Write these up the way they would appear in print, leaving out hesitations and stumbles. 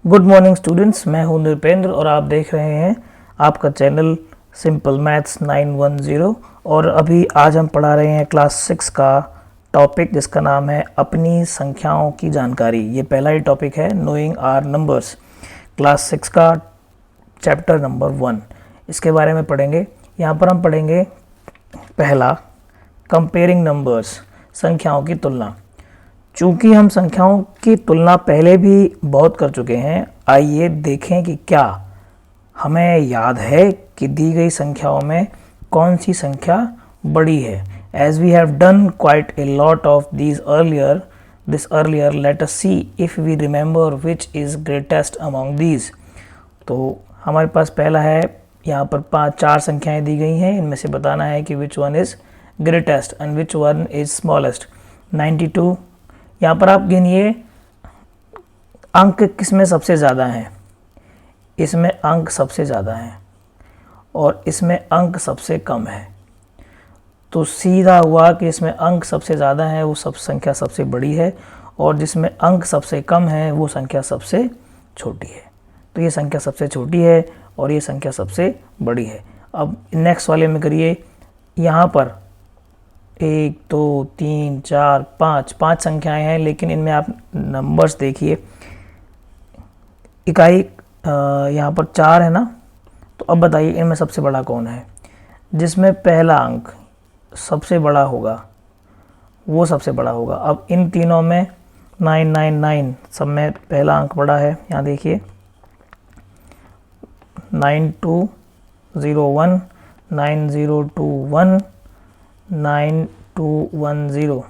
Good morning students, मैं हूं नृपेंद्र और आप देख रहे हैं आपका चैनल सिंपल मैथ्स 910। और अभी आज हम पढ़ा रहे हैं क्लास 6 का टॉपिक जिसका नाम है अपनी संख्याओं की जानकारी। ये पहला ही टॉपिक है, नोइंग आर नंबर्स, क्लास 6 का चैप्टर नंबर 1। इसके बारे में पढ़ेंगे। यहाँ पर हम पढ़ेंगे पहला, कंपेयरिंग नंबर्स, संख्याओं की तुलना। चूंकि हम संख्याओं की तुलना पहले भी बहुत कर चुके हैं, आइए देखें कि क्या हमें याद है कि दी गई संख्याओं में कौन सी संख्या बड़ी है। As we have done quite a lot of this earlier, let us see if we remember which is greatest among these. तो हमारे पास पहला है, यहाँ पर चार संख्याएं दी गई हैं, इनमें से बताना है कि which one is greatest and which one is smallest. 92, यहाँ पर आप गिनिए अंक किसमें सबसे ज़्यादा हैं। इसमें अंक सबसे ज़्यादा हैं और इसमें अंक सबसे कम है। तो सीधा हुआ कि इसमें अंक सबसे ज़्यादा है वो सब संख्या सबसे बड़ी है, और जिसमें अंक सबसे कम है वो संख्या सबसे छोटी है। तो ये संख्या सबसे छोटी है और ये संख्या सबसे बड़ी है। अब नेक्स्ट वाले में करिए, यहाँ पर 1 2 3 4 5 संख्याएं हैं, लेकिन इनमें आप नंबर्स देखिए। इकाई यहाँ पर 4 है ना, तो अब बताइए इनमें सबसे बड़ा कौन है। जिसमें पहला अंक सबसे बड़ा होगा वो सबसे बड़ा होगा। अब इन तीनों में 999 सब में पहला अंक बड़ा है। यहाँ देखिए 9201, 9021, 9210,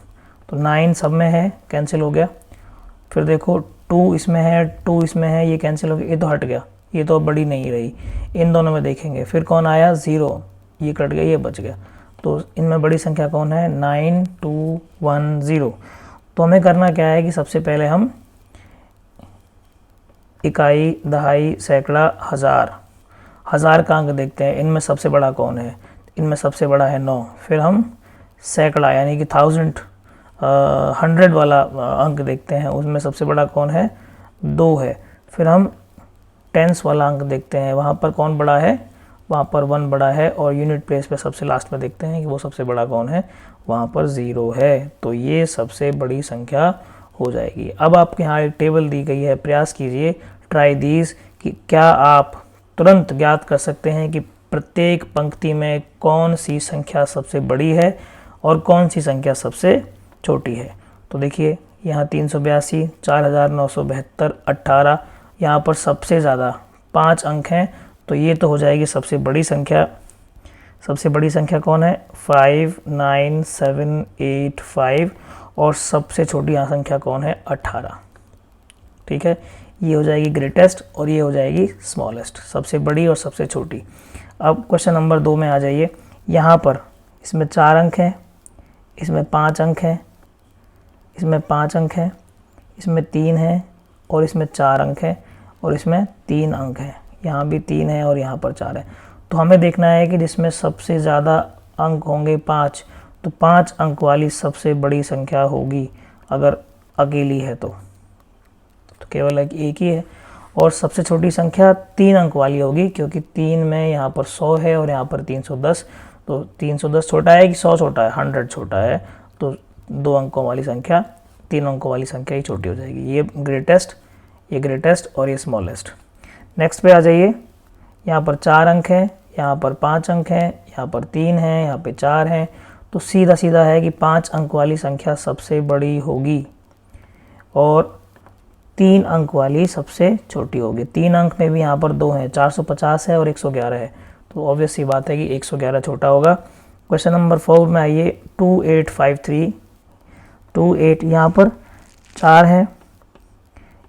तो 9 सब में है, कैंसिल हो गया। फिर देखो 2 इसमें है, 2 इसमें है, ये कैंसिल हो गया, ये तो हट गया, ये तो बड़ी नहीं रही। इन दोनों में देखेंगे फिर कौन आया, 0, ये कट गया, ये बच गया। तो इनमें बड़ी संख्या कौन है, 9210। तो हमें करना क्या है कि सबसे पहले हम इकाई, दहाई, सैकड़ा, हज़ार का अंक देखते हैं। इनमें सबसे बड़ा कौन है, इनमें सबसे बड़ा है 9। फिर हम सैकड़ा यानी कि 100 वाला अंक देखते हैं, उसमें सबसे बड़ा कौन है, 2 है। फिर हम टेंस वाला अंक देखते हैं, वहाँ पर कौन बड़ा है, वहाँ पर 1 बड़ा है। और यूनिट प्लेस पे सबसे लास्ट में देखते हैं कि वो सबसे बड़ा कौन है, वहाँ पर 0 है। तो ये सबसे बड़ी संख्या हो जाएगी। अब आपके यहाँ एक टेबल दी गई है, प्रयास कीजिए, ट्राई दीज, कि क्या आप तुरंत ज्ञात कर सकते हैं कि प्रत्येक पंक्ति में कौन सी संख्या सबसे बड़ी है और कौन सी संख्या सबसे छोटी है। तो देखिए यहाँ 382, 4972, 18, यहाँ पर सबसे ज़्यादा 5 अंक हैं, तो ये तो हो जाएगी सबसे बड़ी संख्या। सबसे बड़ी संख्या कौन है, 59785, और सबसे छोटी यहाँ संख्या कौन है, 18। ठीक है, ये हो जाएगी ग्रेटेस्ट और ये हो जाएगी स्मॉलेस्ट, सबसे बड़ी और सबसे छोटी। अब क्वेश्चन नंबर 2 में आ जाइए। यहाँ पर इसमें 4 अंक हैं, इसमें 5 अंक हैं, इसमें 5 अंक हैं, इसमें 3 हैं, और इसमें 4 अंक हैं, और इसमें 3 अंक हैं। यहाँ भी 3 है और यहाँ पर 4 है। तो हमें देखना है कि जिसमें सबसे ज़्यादा अंक होंगे 5, तो 5 अंक वाली सबसे बड़ी संख्या होगी अगर अकेली है तो केवल एक ही है। और सबसे छोटी संख्या 3 अंक वाली होगी, क्योंकि 3 में यहाँ पर 100 है और यहाँ पर 310। तो 310 छोटा है कि 100 छोटा है, 100 छोटा है। तो 2 अंकों वाली संख्या, 3 अंकों वाली संख्या ही छोटी हो जाएगी। ये ग्रेटेस्ट और ये स्मॉलेस्ट। नेक्स्ट पे आ जाइए। यहाँ पर 4 अंक हैं, यहाँ पर 5 अंक हैं, यहाँ पर 3 हैं, यहाँ पे 4 हैं। तो सीधा सीधा है कि 5 अंक वाली संख्या सबसे बड़ी होगी और 3 अंक वाली सबसे छोटी होगी। 3 अंक में भी यहाँ पर 2 हैं, 450 है और 111 है। तो ऑब्वियस सी बात है कि 111 छोटा होगा। क्वेश्चन नंबर 4 में आइए। 2853, 28, यहाँ पर 4 है,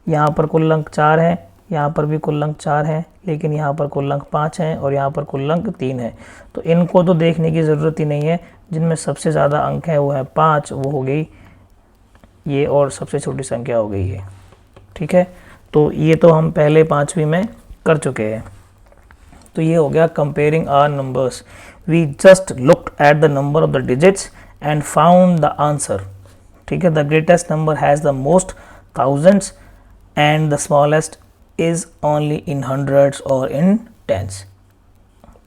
यहाँ पर कुल अंक 4 हैं, यहाँ पर भी कुल अंक 4 हैं, लेकिन यहाँ पर कुल अंक 5 हैं और यहाँ पर कुल अंक 3 है। तो इनको तो देखने की ज़रूरत ही नहीं है। जिनमें सबसे ज़्यादा अंक है वो है 5, वो हो गई ये, और सबसे छोटी संख्या हो गई ये। ठीक है, तो ये तो हम पहले 5वीं में कर चुके हैं। तो ये हो गया comparing our numbers. We just looked at the number of the digits and found the answer. ठीक है, the greatest number has the most thousands and the smallest is only in hundreds और इन टेंस।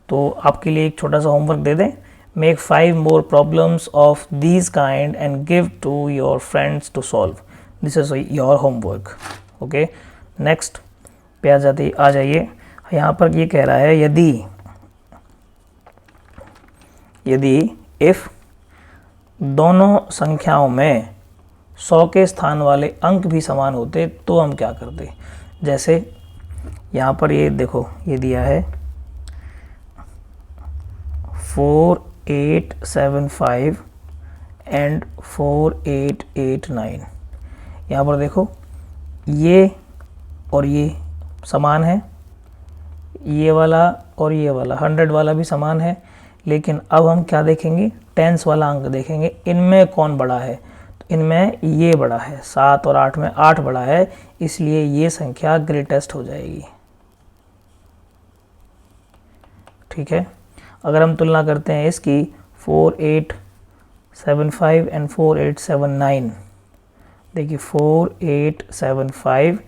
तो आपके लिए एक छोटा सा homework दे दें, make 5 more problems of these kind and give to your friends to solve. This is your homework. Okay, next पे आ जाइए। यहाँ पर ये कह रहा है यदि इफ दोनों संख्याओं में 100 के स्थान वाले अंक भी समान होते तो हम क्या करते। जैसे यहाँ पर ये देखो, ये दिया है 4875 एंड 4889। यहाँ पर देखो ये और ये समान है, ये वाला और ये वाला 100 वाला भी समान है, लेकिन अब हम क्या देखेंगे, टेंस वाला अंक देखेंगे, इनमें कौन बड़ा है। तो इनमें ये बड़ा है, 7 और 8 में 8 बड़ा है, इसलिए ये संख्या ग्रेटेस्ट हो जाएगी। ठीक है, अगर हम तुलना करते हैं इसकी 4875 एंड 4879, देखिए 4875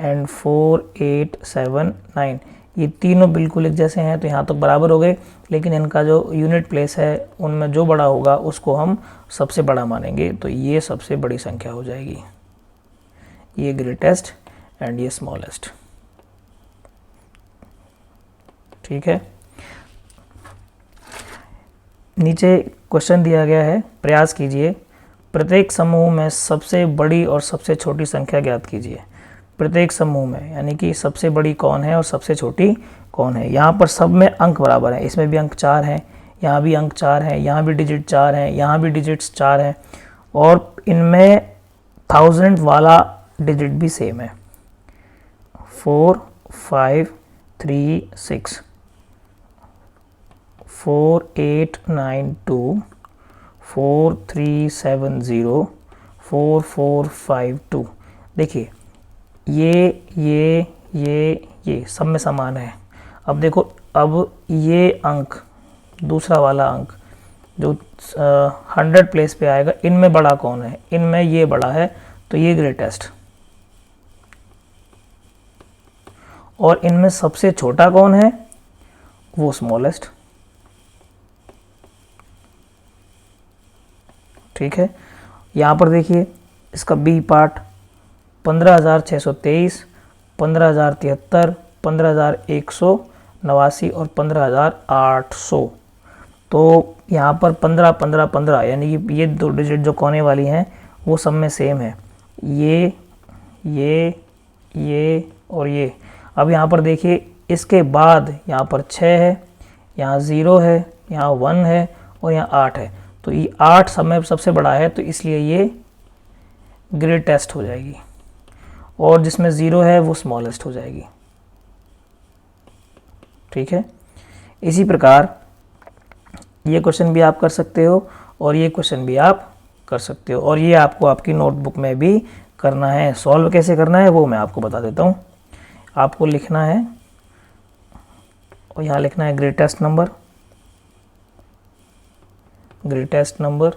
एंड 4879 ये तीनों बिल्कुल एक जैसे हैं, तो यहाँ तक बराबर हो गए, लेकिन इनका जो यूनिट प्लेस है उनमें जो बड़ा होगा उसको हम सबसे बड़ा मानेंगे, तो ये सबसे बड़ी संख्या हो जाएगी, ये ग्रेटेस्ट एंड ये स्मॉलेस्ट। ठीक है, नीचे क्वेश्चन दिया गया है, प्रयास कीजिए प्रत्येक समूह में सबसे बड़ी और सबसे छोटी संख्या ज्ञात कीजिए। प्रत्येक समूह में यानी कि सबसे बड़ी कौन है और सबसे छोटी कौन है। यहाँ पर सब में अंक बराबर है, इसमें भी अंक 4 हैं, यहाँ भी अंक 4 हैं, यहाँ भी डिजिट 4 हैं, यहाँ भी डिजिट्स 4 हैं, और इनमें 1000 वाला डिजिट भी सेम है, 4 5 3 6 4892 4370 4452। देखिए ये सब में समान है। अब देखो, अब ये अंक, दूसरा वाला अंक जो 100 प्लेस पे आएगा, इनमें बड़ा कौन है, इनमें ये बड़ा है, तो ये ग्रेटेस्ट, और इनमें सबसे छोटा कौन है, वो स्मॉलेस्ट। ठीक है, यहाँ पर देखिए इसका बी पार्ट 15,623, 15,073, 15,189 और 15,800। तो यहाँ पर 15 15 15 यानी कि ये दो डिजिट जो कोने वाली हैं वो सब में सेम है, ये और ये। अब यहाँ पर देखिए इसके बाद यहाँ पर 6 है, यहाँ 0 है, यहाँ 1 है और यहाँ 8 है, तो ये 8 सब में सबसे बड़ा है, तो इसलिए ये ग्रेटेस्ट हो जाएगी, और जिसमें 0 है वो स्मॉलेस्ट हो जाएगी। ठीक है, इसी प्रकार ये क्वेश्चन भी आप कर सकते हो और ये क्वेश्चन भी आप कर सकते हो, और ये आपको आपकी नोटबुक में भी करना है। सॉल्व कैसे करना है वो मैं आपको बता देता हूँ। आपको लिखना है, और यहाँ लिखना है ग्रेटेस्ट नंबर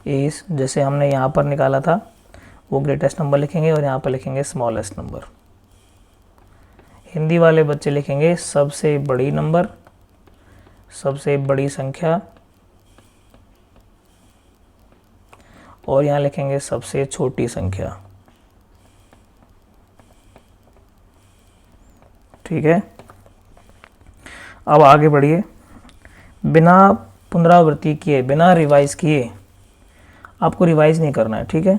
इज, जैसे हमने यहाँ पर निकाला था वो ग्रेटेस्ट नंबर लिखेंगे, और यहाँ पर लिखेंगे स्मॉलेस्ट नंबर। हिंदी वाले बच्चे लिखेंगे सबसे बड़ी नंबर, सबसे बड़ी संख्या, और यहाँ लिखेंगे सबसे छोटी संख्या। ठीक है, अब आगे बढ़िए। बिना पुनरावृत्ति किए, बिना रिवाइज किए, आपको रिवाइज नहीं करना है। ठीक है,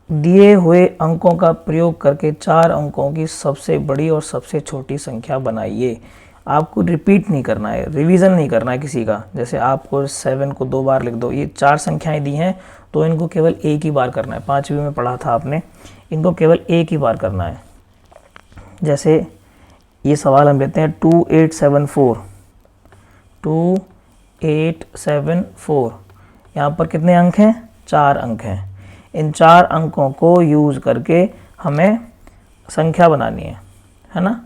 दिए हुए अंकों का प्रयोग करके 4 अंकों की सबसे बड़ी और सबसे छोटी संख्या बनाइए। आपको रिपीट नहीं करना है, रिवीजन नहीं करना है किसी का। जैसे आपको 7 को 2 बार लिख दो, ये 4 संख्याएं दी हैं तो इनको केवल एक ही बार करना है। 5वीं में पढ़ा था आपने, इनको केवल एक ही बार करना है। जैसे ये सवाल हम लेते हैं 2874। यहाँ पर कितने अंक हैं, 4 अंक हैं। इन 4 अंकों को यूज़ करके हमें संख्या बनानी है ना,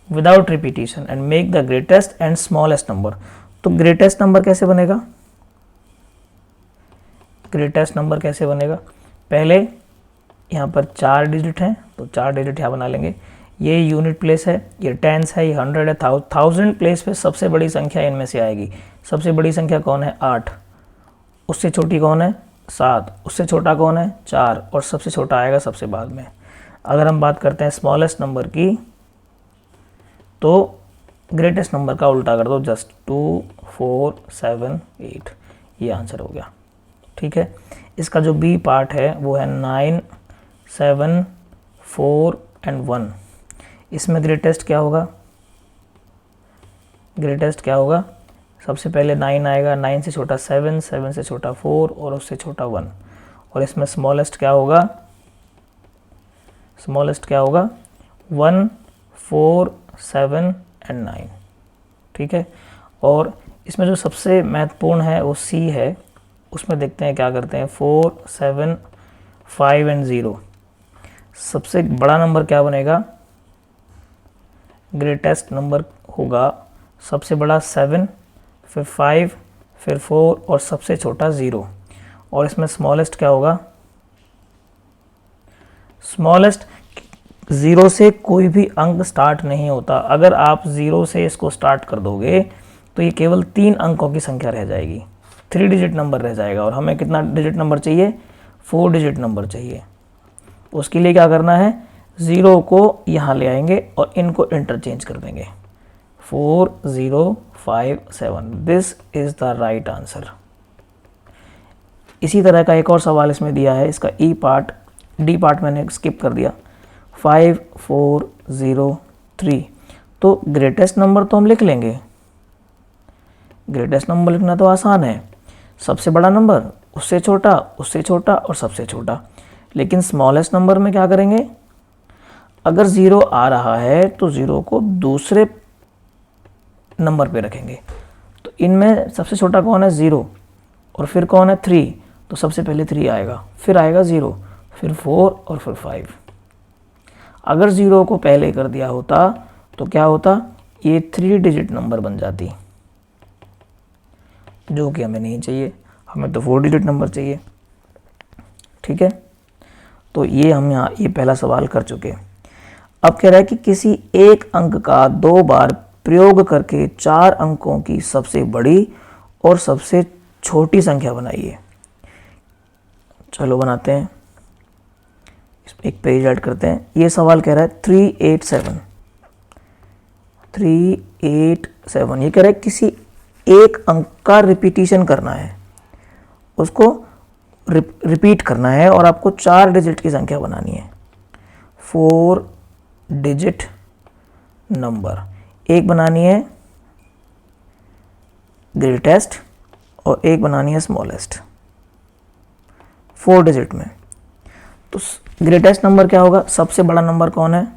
without repetition, and make the greatest and smallest number. तो ग्रेटेस्ट नंबर कैसे बनेगा, पहले यहाँ पर 4 डिजिट हैं तो 4 डिजिट यहाँ बना लेंगे। ये यूनिट प्लेस है, ये टेंस है, ये 100 है, 1000 प्लेस पे सबसे बड़ी संख्या इनमें से आएगी। सबसे बड़ी संख्या कौन है? 8। उससे छोटी कौन है? 7। उससे छोटा कौन है? 4। और सबसे छोटा आएगा सबसे बाद में। अगर हम बात करते हैं स्मॉलेस्ट नंबर की तो ग्रेटेस्ट नंबर का उल्टा कर दो, जस्ट 2, 4, 7, 8, ये आंसर हो गया। ठीक है, इसका जो बी पार्ट है वो है 9, 7, 4 एंड 1। इसमें ग्रेटेस्ट क्या होगा? ग्रेटेस्ट क्या होगा? सबसे पहले 9 आएगा, 9 से छोटा 7, 7 से छोटा 4 और उससे छोटा 1। और इसमें स्मॉलेस्ट क्या होगा? स्मॉलेस्ट क्या होगा? 1, 4, 7 एंड 9। ठीक है, और इसमें जो सबसे महत्वपूर्ण है वो सी है। उसमें देखते हैं क्या करते हैं। 4, 7, 5 एंड 0। सबसे बड़ा नंबर क्या बनेगा? ग्रेटेस्ट नंबर होगा सबसे बड़ा 7, फिर 5, फिर 4 और सबसे छोटा 0। और इसमें स्मॉलेस्ट क्या होगा? स्मॉलेस्ट 0 से कोई भी अंक स्टार्ट नहीं होता। अगर आप 0 से इसको स्टार्ट कर दोगे तो ये केवल 3 अंकों की संख्या रह जाएगी, 3 डिजिट नंबर रह जाएगा। और हमें कितना डिजिट नंबर चाहिए? 4 डिजिट नंबर चाहिए। उसके लिए क्या करना है? 0 को यहाँ ले आएंगे और इनको इंटरचेंज कर देंगे। 4, 0, 5, 7। This is the right answer. इसी तरह का एक और सवाल इसमें दिया है, इसका ई पार्ट, डी पार्ट मैंने स्किप कर दिया। 5, 4, 0, 3। तो ग्रेटेस्ट नंबर तो हम लिख लेंगे, ग्रेटेस्ट नंबर लिखना तो आसान है। सबसे बड़ा नंबर, उससे छोटा, उससे छोटा और सबसे छोटा। लेकिन स्मॉलेस्ट नंबर में क्या करेंगे? अगर 0 आ रहा है तो 0 को दूसरे नंबर पे रखेंगे। तो इनमें सबसे छोटा कौन है? 0। और फिर कौन है? 3। तो सबसे पहले 3 आएगा, फिर आएगा 0, फिर 4 और फिर 5। अगर 0 को पहले कर दिया होता तो क्या होता? ये 3 डिजिट नंबर बन जाती, जो कि हमें नहीं चाहिए। हमें तो 4 डिजिट नंबर चाहिए। ठीक है, तो ये हम यहाँ ये पहला सवाल कर चुके। अब कह रहा है कि किसी एक अंक का 2 बार प्रयोग करके 4 अंकों की सबसे बड़ी और सबसे छोटी संख्या बनाइए। चलो बनाते हैं, एक पेज ऐड करते हैं। ये सवाल कह रहा है 387। 387 ये कह रहा है किसी एक अंक का रिपीटिशन करना है, उसको रिपीट करना है और आपको 4 डिजिट की संख्या बनानी है। 4 डिजिट नंबर, एक बनानी है ग्रेटेस्ट और एक बनानी है स्मॉलेस्ट, 4 डिजिट में। तो ग्रेटेस्ट नंबर क्या होगा? सबसे बड़ा नंबर कौन है?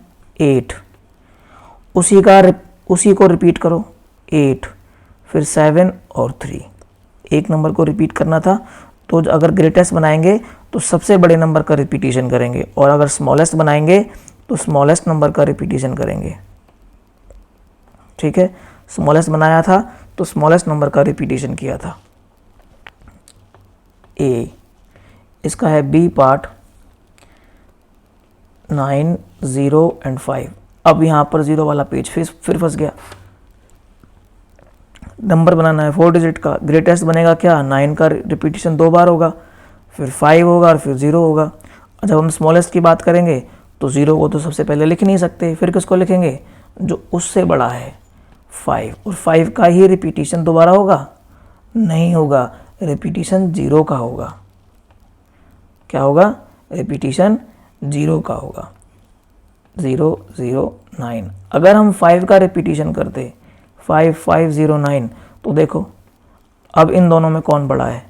8। उसी को रिपीट करो, 8, फिर 7 और 3। एक नंबर को रिपीट करना था, तो अगर ग्रेटेस्ट बनाएंगे तो सबसे बड़े नंबर का रिपीटिशन करेंगे, और अगर स्मॉलेस्ट बनाएंगे तो स्मॉलेस्ट नंबर का रिपीटिशन करेंगे। ठीक है, स्मॉलेस्ट बनाया था तो स्मॉलेस्ट नंबर का रिपीटिशन किया था। ए, इसका है बी पार्ट 9, 0 एंड 5। अब यहाँ पर 0 वाला पेज फिर फंस गया। नंबर बनाना है 4 डिजिट का, ग्रेटेस्ट बनेगा क्या? 9 का रिपीटिशन 2 बार होगा, फिर 5 होगा और फिर 0 होगा। जब हम स्मॉलेस्ट की बात करेंगे तो 0 को तो सबसे पहले लिख नहीं सकते, फिर किसको लिखेंगे? जो उससे बड़ा है 5। और 5 का ही रिपीटिशन दोबारा होगा? नहीं होगा, रिपीटिशन 0 का होगा। क्या होगा? रिपीटिशन 0 का होगा। 0, 0, 9। अगर हम 5 का रिपीटिशन करते 5, 5, 0, 9, तो देखो अब इन दोनों में कौन बड़ा है?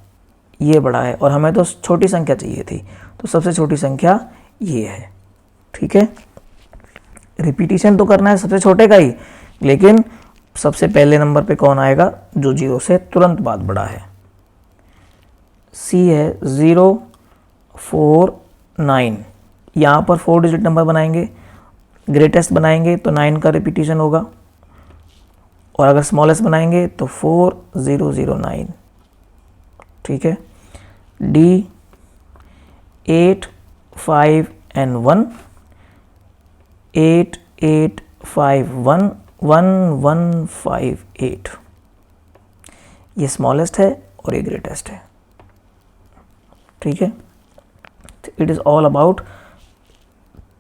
ये बड़ा है, और हमें तो छोटी संख्या चाहिए थी, तो सबसे छोटी संख्या ये है। ठीक है, रिपीटिशन तो करना है सबसे छोटे का ही, लेकिन सबसे पहले नंबर पे कौन आएगा? जो 0 से तुरंत बाद बड़ा है। सी है 0, 4, 9। यहाँ पर 4 डिजिट नंबर बनाएंगे, ग्रेटेस्ट बनाएंगे तो 9 का रिपीटिशन होगा, और अगर स्मॉलेस्ट बनाएंगे तो 4, 0, 0, 9। ठीक है, डी 8, 5, एन 1, 8 8 5 1 1 1 5 8। ये स्मॉलेस्ट है और ये ग्रेटेस्ट है, ठीक है। It is all about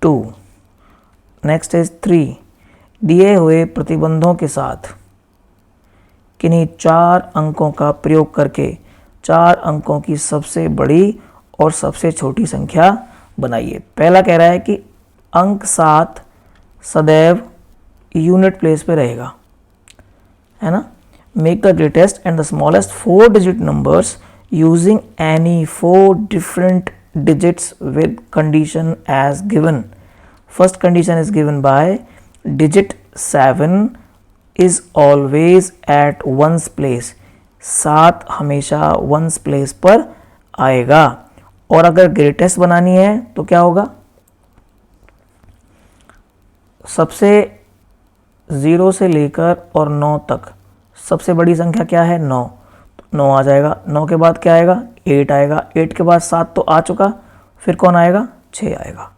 2। Next is 3। दिए हुए प्रतिबंधों के साथ किन्हीं 4 अंकों का प्रयोग करके 4 अंकों की सबसे बड़ी और सबसे छोटी संख्या बनाइए। पहला कह रहा है कि अंक 7 सदैव यूनिट प्लेस पे रहेगा, है ना। Make the greatest and the smallest 4 digit numbers using any 4 different digits with condition as given. First condition is given by digit 7 is always at ones place. 7 हमेशा ones place पर आएगा। और अगर greatest बनानी है तो क्या होगा, सबसे 0 से लेकर और 9 तक सबसे बड़ी संख्या क्या है, 9। 9 आ जाएगा। 9 के बाद क्या आएगा, 8 आएगा। 8 के बाद 7 तो आ चुका, फिर कौन आएगा, 6 आएगा।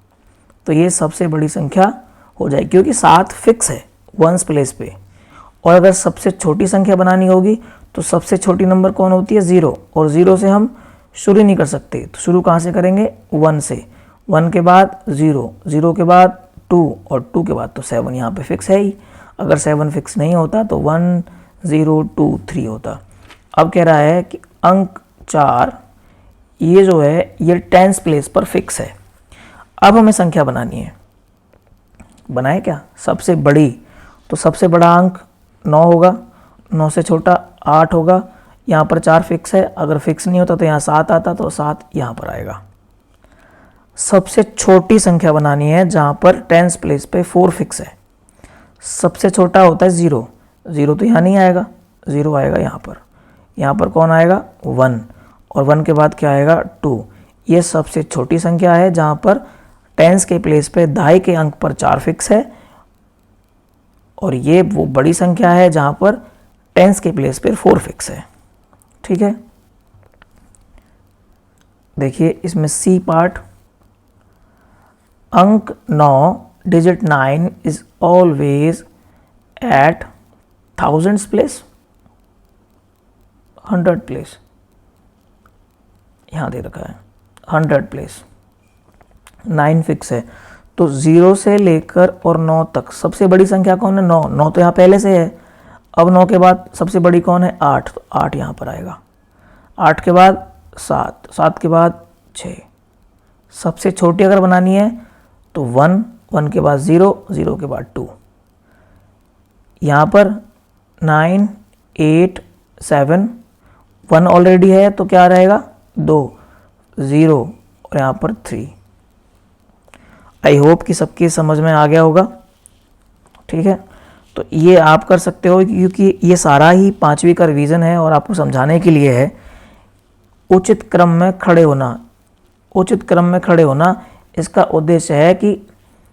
तो ये सबसे बड़ी संख्या हो जाएगी, क्योंकि 7 फिक्स है वंस प्लेस पे। और अगर सबसे छोटी संख्या बनानी होगी तो सबसे छोटी नंबर कौन होती है, 0। और 0 से हम शुरू नहीं कर सकते, तो शुरू कहाँ से करेंगे, 1 से। 1 के बाद 0, 0 के बाद 2 और 2 के बाद तो 7 यहाँ पे फिक्स है ही। अगर 7 फिक्स नहीं होता तो 1 0 2 3 होता। अब कह रहा है कि अंक 4 ये जो है ये टेंस प्लेस पर फिक्स है। अब हमें संख्या बनानी है, बनाए क्या, सबसे बड़ी। तो सबसे बड़ा अंक 9 होगा, 9 से छोटा 8 होगा। यहाँ पर 4 फिक्स है, अगर फिक्स नहीं होता तो यहाँ 7 आता, तो 7 यहाँ पर आएगा। सबसे छोटी संख्या बनानी है जहाँ पर टेंस प्लेस पे 4 फिक्स है। सबसे छोटा होता है 0, 0 तो यहाँ नहीं आएगा, 0 आएगा यहाँ पर। यहाँ पर कौन आएगा, 1, और 1 के बाद क्या आएगा, 2। ये सबसे छोटी संख्या है जहाँ पर टेंस के प्लेस पे दाई के अंक पर 4 फिक्स है। और ये वो बड़ी संख्या है जहाँ पर टेंस के प्लेस पर 4 फिक्स है, ठीक है। देखिए इसमें सी पार्ट, अंक 9 digit 9 is always at thousands place, 100 place, यहाँ दे रखा है 100 प्लेस। 9 फिक्स है, तो 0 से लेकर और 9 तक सबसे बड़ी संख्या कौन है, 9। 9 तो यहाँ पहले से है। अब 9 के बाद सबसे बड़ी कौन है, 8, तो 8 यहाँ पर आएगा। 8 के बाद 7, 7 के बाद 6। सबसे छोटी अगर बनानी है तो 1, 1 के बाद 0, 0 के बाद 2। यहाँ पर 9 8 7, 1 ऑलरेडी है तो क्या रहेगा, 2, 0 और यहाँ पर 3। आई होप कि सबकी समझ में आ गया होगा, ठीक है। तो ये आप कर सकते हो, क्योंकि ये सारा ही 5वीं का रिवीजन है और आपको समझाने के लिए है। उचित क्रम में खड़े होना, उचित क्रम में खड़े होना, इसका उद्देश्य है कि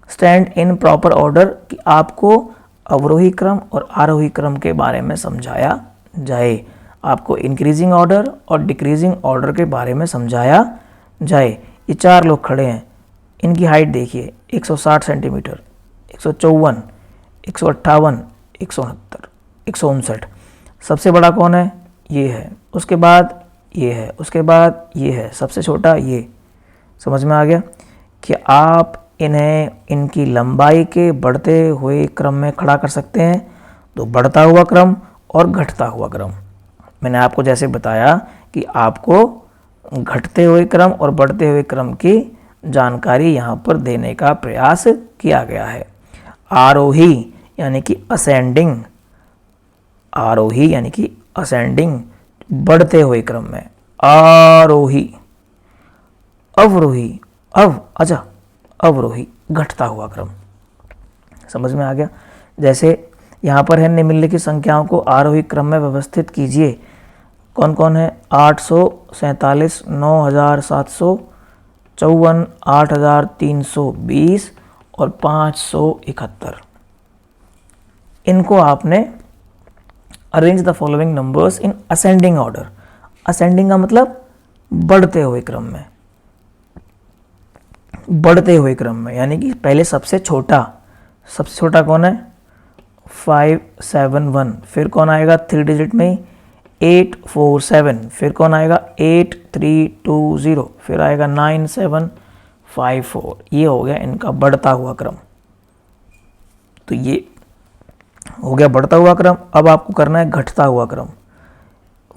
स्टैंड इन प्रॉपर ऑर्डर, कि आपको अवरोही क्रम और आरोही क्रम के बारे में समझाया जाए, आपको इंक्रीजिंग ऑर्डर और डिक्रीजिंग ऑर्डर के बारे में समझाया जाए। ये 4 लोग खड़े हैं, इनकी हाइट देखिए, 160 सेंटीमीटर, 154, 158, 169, 159। सबसे बड़ा कौन है, ये है। उसके बाद ये है, उसके बाद ये है, सबसे छोटा ये। समझ में आ गया कि आप इन्हें इनकी लंबाई के बढ़ते हुए क्रम में खड़ा कर सकते हैं। तो बढ़ता हुआ क्रम और घटता हुआ क्रम, मैंने आपको जैसे बताया कि आपको घटते हुए क्रम और बढ़ते हुए क्रम की जानकारी यहाँ पर देने का प्रयास किया गया है। आरोही यानी कि असेंडिंग, आरोही यानी कि असेंडिंग, बढ़ते हुए क्रम में आरोही। अवरोही, अच्छा अवरोही, घटता हुआ क्रम। समझ में आ गया। जैसे यहाँ पर है, निम्नलिखित संख्याओं को आरोही क्रम में व्यवस्थित कीजिए। कौन कौन है, 847, 9754, 8320 और 571। इनको आपने arrange the following numbers in ascending order. Ascending का मतलब बढ़ते हुए क्रम में। बढ़ते हुए क्रम में, यानी कि पहले सबसे छोटा कौन है 571, फिर कौन आएगा 3 डिजिट में 847, फिर कौन आएगा 8320, फिर आएगा 9754। ये हो गया इनका बढ़ता हुआ क्रम। तो ये हो गया बढ़ता हुआ क्रम। अब आपको करना है घटता हुआ क्रम।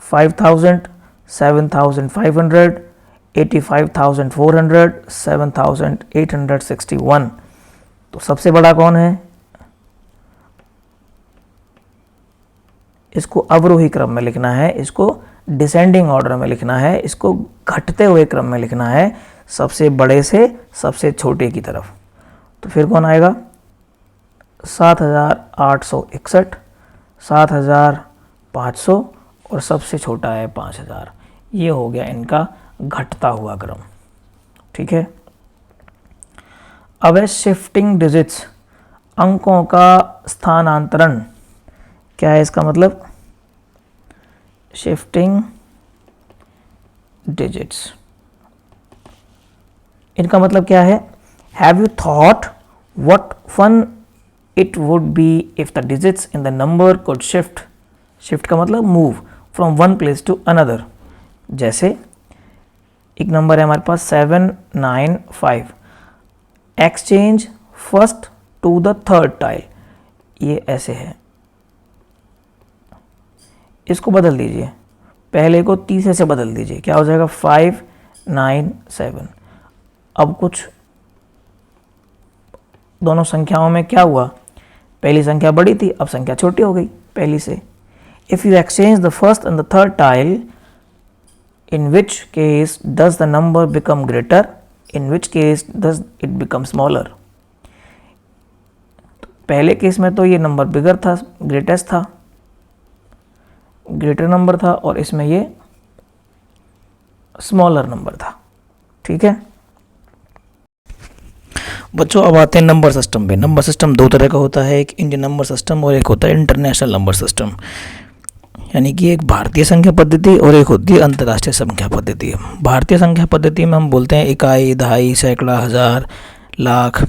5000, 7500, 85,400, 7,861। तो सबसे बड़ा कौन है, इसको अवरोही क्रम में लिखना है, इसको डिसेंडिंग ऑर्डर में लिखना है, इसको घटते हुए क्रम में लिखना है, सबसे बड़े से सबसे छोटे की तरफ। तो फिर कौन आएगा 7,861, 7,500 और सबसे छोटा है 5,000। ये हो गया इनका घटता हुआ क्रम। ठीक है। अब है शिफ्टिंग डिजिट्स, अंकों का स्थानांतरण। क्या है इसका मतलब, शिफ्टिंग डिजिट्स, इनका मतलब क्या है, have you thought what fun it would be if the digits in the number could shift. Shift का मतलब move from one place to another. जैसे एक नंबर है हमारे पास 795, exchange first to the third tile, ये ऐसे है, इसको बदल दीजिए, पहले को तीसरे से बदल दीजिए, क्या हो जाएगा 597। अब कुछ दोनों संख्याओं में क्या हुआ, पहली संख्या बड़ी थी, अब संख्या छोटी हो गई पहली से। If you exchange the first and the third tile, in which case does the number become greater, in which case does it become smaller। पहले केस में तो ये नंबर बिगर था, ग्रेटेस्ट था, ग्रेटर नंबर था, और इसमें ये स्मॉलर नंबर था। ठीक है बच्चों, अब आते हैं नंबर सिस्टम पे। नंबर सिस्टम दो तरह का होता है, एक इंडियन नंबर सिस्टम और एक होता है इंटरनेशनल नंबर सिस्टम। यानी कि एक भारतीय संख्या पद्धति और एक होती है अंतर्राष्ट्रीय संख्या पद्धति। भारतीय संख्या पद्धति में हम बोलते हैं इकाई, दहाई, सैकड़ा, हज़ार, लाख,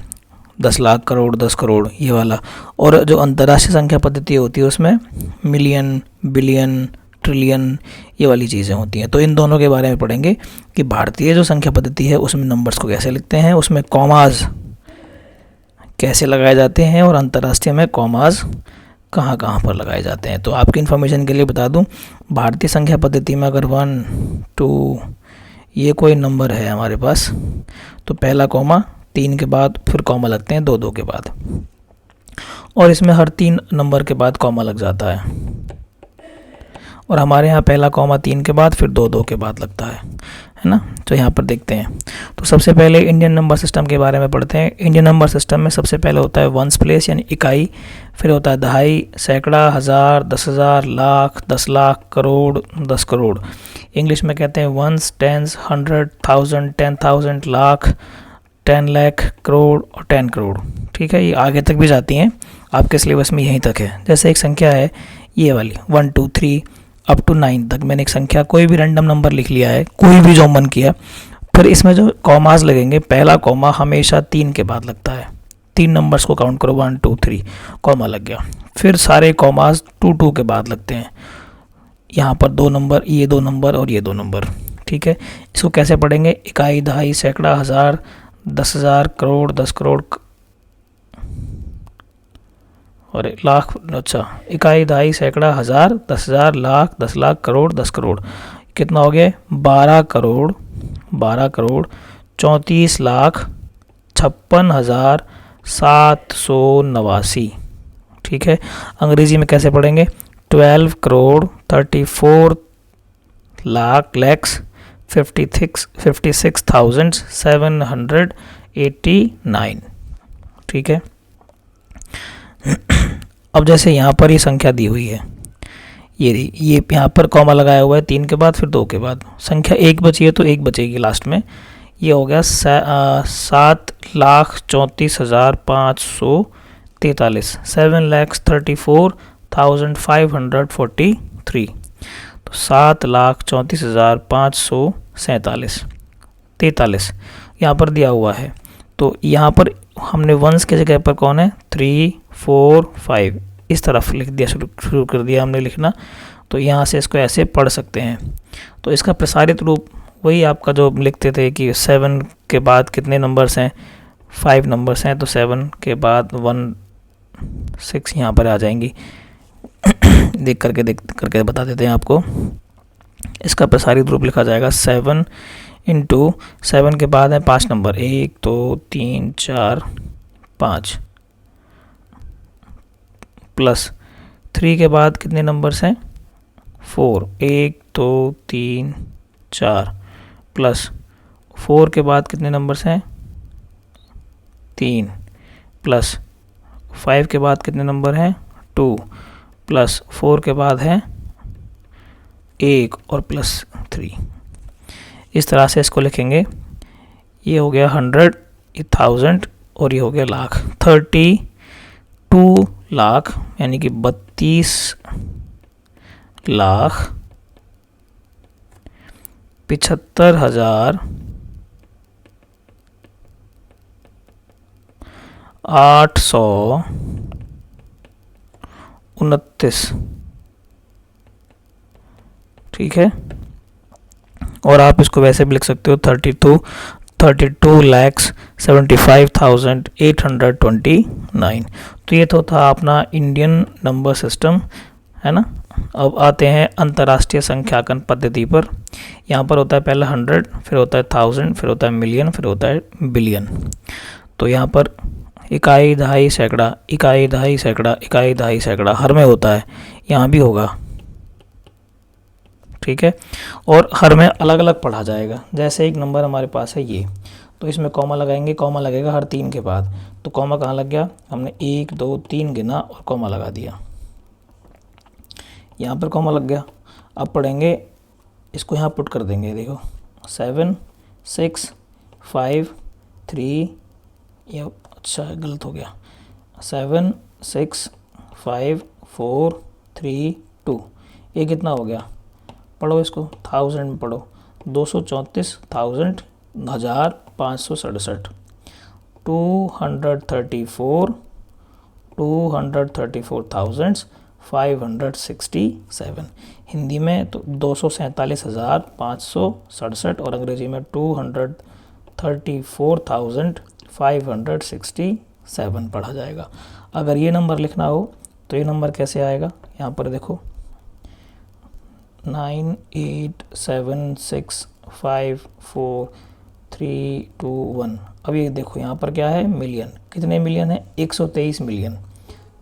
10 लाख, करोड़, 10 करोड़, ये वाला। और जो अंतर्राष्ट्रीय संख्या पद्धति होती है उसमें मिलियन, बिलियन, ट्रिलियन, ये वाली चीज़ें होती हैं। तो इन दोनों के बारे में पढ़ेंगे कि भारतीय जो संख्या पद्धति है उसमें नंबर्स को कैसे लिखते हैं, उसमें कॉमाज कैसे लगाए जाते हैं, और अंतर्राष्ट्रीय में कॉमाज कहाँ कहाँ पर लगाए जाते हैं। तो आपकी इन्फॉर्मेशन के लिए बता दूं, भारतीय संख्या पद्धति में अगर 1 2 ये कोई नंबर है हमारे पास, तो पहला कॉमा 3 के बाद फिर कॉमा लगते हैं 2 2 के बाद, और इसमें हर 3 नंबर के बाद कॉमा लग जाता है। और हमारे यहाँ पहला कॉमा 3 के बाद फिर 2 2 के बाद लगता है ना। तो यहाँ पर देखते हैं। तो सबसे पहले इंडियन नंबर सिस्टम के बारे में पढ़ते हैं। इंडियन नंबर सिस्टम में सबसे पहले होता है वंस प्लेस यानी इकाई, फिर होता है दहाई, सैकड़ा, हज़ार, 10,000, लाख, 10 लाख, करोड़, 10 करोड़। इंग्लिश में कहते हैं वंस, टेंस, 100, 1000, 10,000, लाख, 10 लाख, करोड़ और 10 करोड़। ठीक है, ये आगे तक भी जाती हैं, आपके सिलेबस में यहीं तक है। जैसे एक संख्या है ये वाली 1 2 3 अप टू 9 तक, मैंने एक संख्या कोई भी रैंडम नंबर लिख लिया है, कोई भी जो मन किया। फिर इसमें जो कॉमास लगेंगे, पहला कॉमा हमेशा 3 के बाद लगता है। 3 नंबर्स को काउंट करो, 1 2 3 कॉमा लग गया। फिर सारे कॉमास 2 2 के बाद लगते हैं। यहाँ पर 2 नंबर, ये 2 नंबर और ये 2 नंबर। ठीक है, इसको कैसे पढ़ेंगे, इकाई, दहाई, सैकड़ा, हज़ार, 10,000, करोड़, 10 करोड़ और लाख। अच्छा, इकाई, दहाई, सैकड़ा, हज़ार, 10,000, लाख, 10 लाख, करोड़, 10 करोड़। कितना हो गया, 12 करोड़, 12 करोड़ 34 लाख 56,789। ठीक है, अंग्रेजी में कैसे पढ़ेंगे, 12 करोड़ 34 लाख लैक्स 56,789। ठीक है, अब जैसे यहाँ पर ये संख्या दी हुई है, ये यहाँ पर कॉमा लगाया हुआ है 3 के बाद फिर 2 के बाद, संख्या 1 बची है तो 1 बचेगी लास्ट में। ये हो गया 7,34,543, 7,34,543। तो 7,34,543 43 यहाँ पर दिया हुआ है। तो यहाँ पर हमने वंस की जगह पर कौन है 3 4 5 इस तरफ लिख दिया, शुरू कर दिया हमने लिखना। तो यहाँ से इसको ऐसे पढ़ सकते हैं। तो इसका प्रसारित रूप वही आपका जो लिखते थे कि 7 के बाद कितने नंबर्स हैं, 5 नंबर्स हैं, तो 7 के बाद 1 6 यहाँ पर आ जाएंगी। देख करके बता देते हैं आपको। इसका प्रसारित रूप लिखा जाएगा 7 इंटू 7 के बाद है 5 नंबर, 1 2 3 4 5 प्लस 3 के बाद कितने नंबर्स हैं 4, 1 2 3 4 प्लस 4 के बाद कितने नंबर्स हैं 3 प्लस 5 के बाद कितने नंबर हैं 2 प्लस 4 के बाद है 1 और प्लस 3। इस तरह से इसको लिखेंगे। ये हो गया 100, ये 1000 और ये हो गया लाख। 32 लाख यानी कि 32 लाख 75,829। ठीक है, और आप इसको वैसे भी लिख सकते हो 32,75,829। तो ये तो था अपना इंडियन नंबर सिस्टम, है ना। अब आते हैं अंतर्राष्ट्रीय संख्याकन पद्धति पर। यहाँ पर होता है पहला 100, फिर होता है 1000, फिर होता है मिलियन, फिर होता है बिलियन। तो यहाँ पर इकाई, दहाई, सैकड़ा, इकाई, दहाई, सैकड़ा, इकाई, दहाई, सैकड़ा हर में होता है, यहाँ भी होगा। ठीक है, और हर में अलग अलग पढ़ा जाएगा। जैसे एक नंबर हमारे पास है ये, तो इसमें कॉमा लगाएंगे, कॉमा लगेगा हर 3 के बाद। तो कॉमा कहाँ लग गया, हमने 1 2 3 गिना और कॉमा लगा दिया, यहाँ पर कॉमा लग गया। अब पढ़ेंगे इसको, यहाँ पुट कर देंगे। देखो 7 6 5 3, ये अच्छा गलत हो गया, 7 6 5 4 3 2, ये कितना हो गया, पढ़ो इसको 1000 में पढ़ो, 234,000 1567, 234,567 हिंदी में तो 247,567 और अंग्रेजी में 234,567 पढ़ा जाएगा। अगर ये नंबर लिखना हो तो ये नंबर कैसे आएगा, यहाँ पर देखो 98765432 अब ये देखो यहाँ पर क्या है, मिलियन। कितने मिलियन है, 123 मिलियन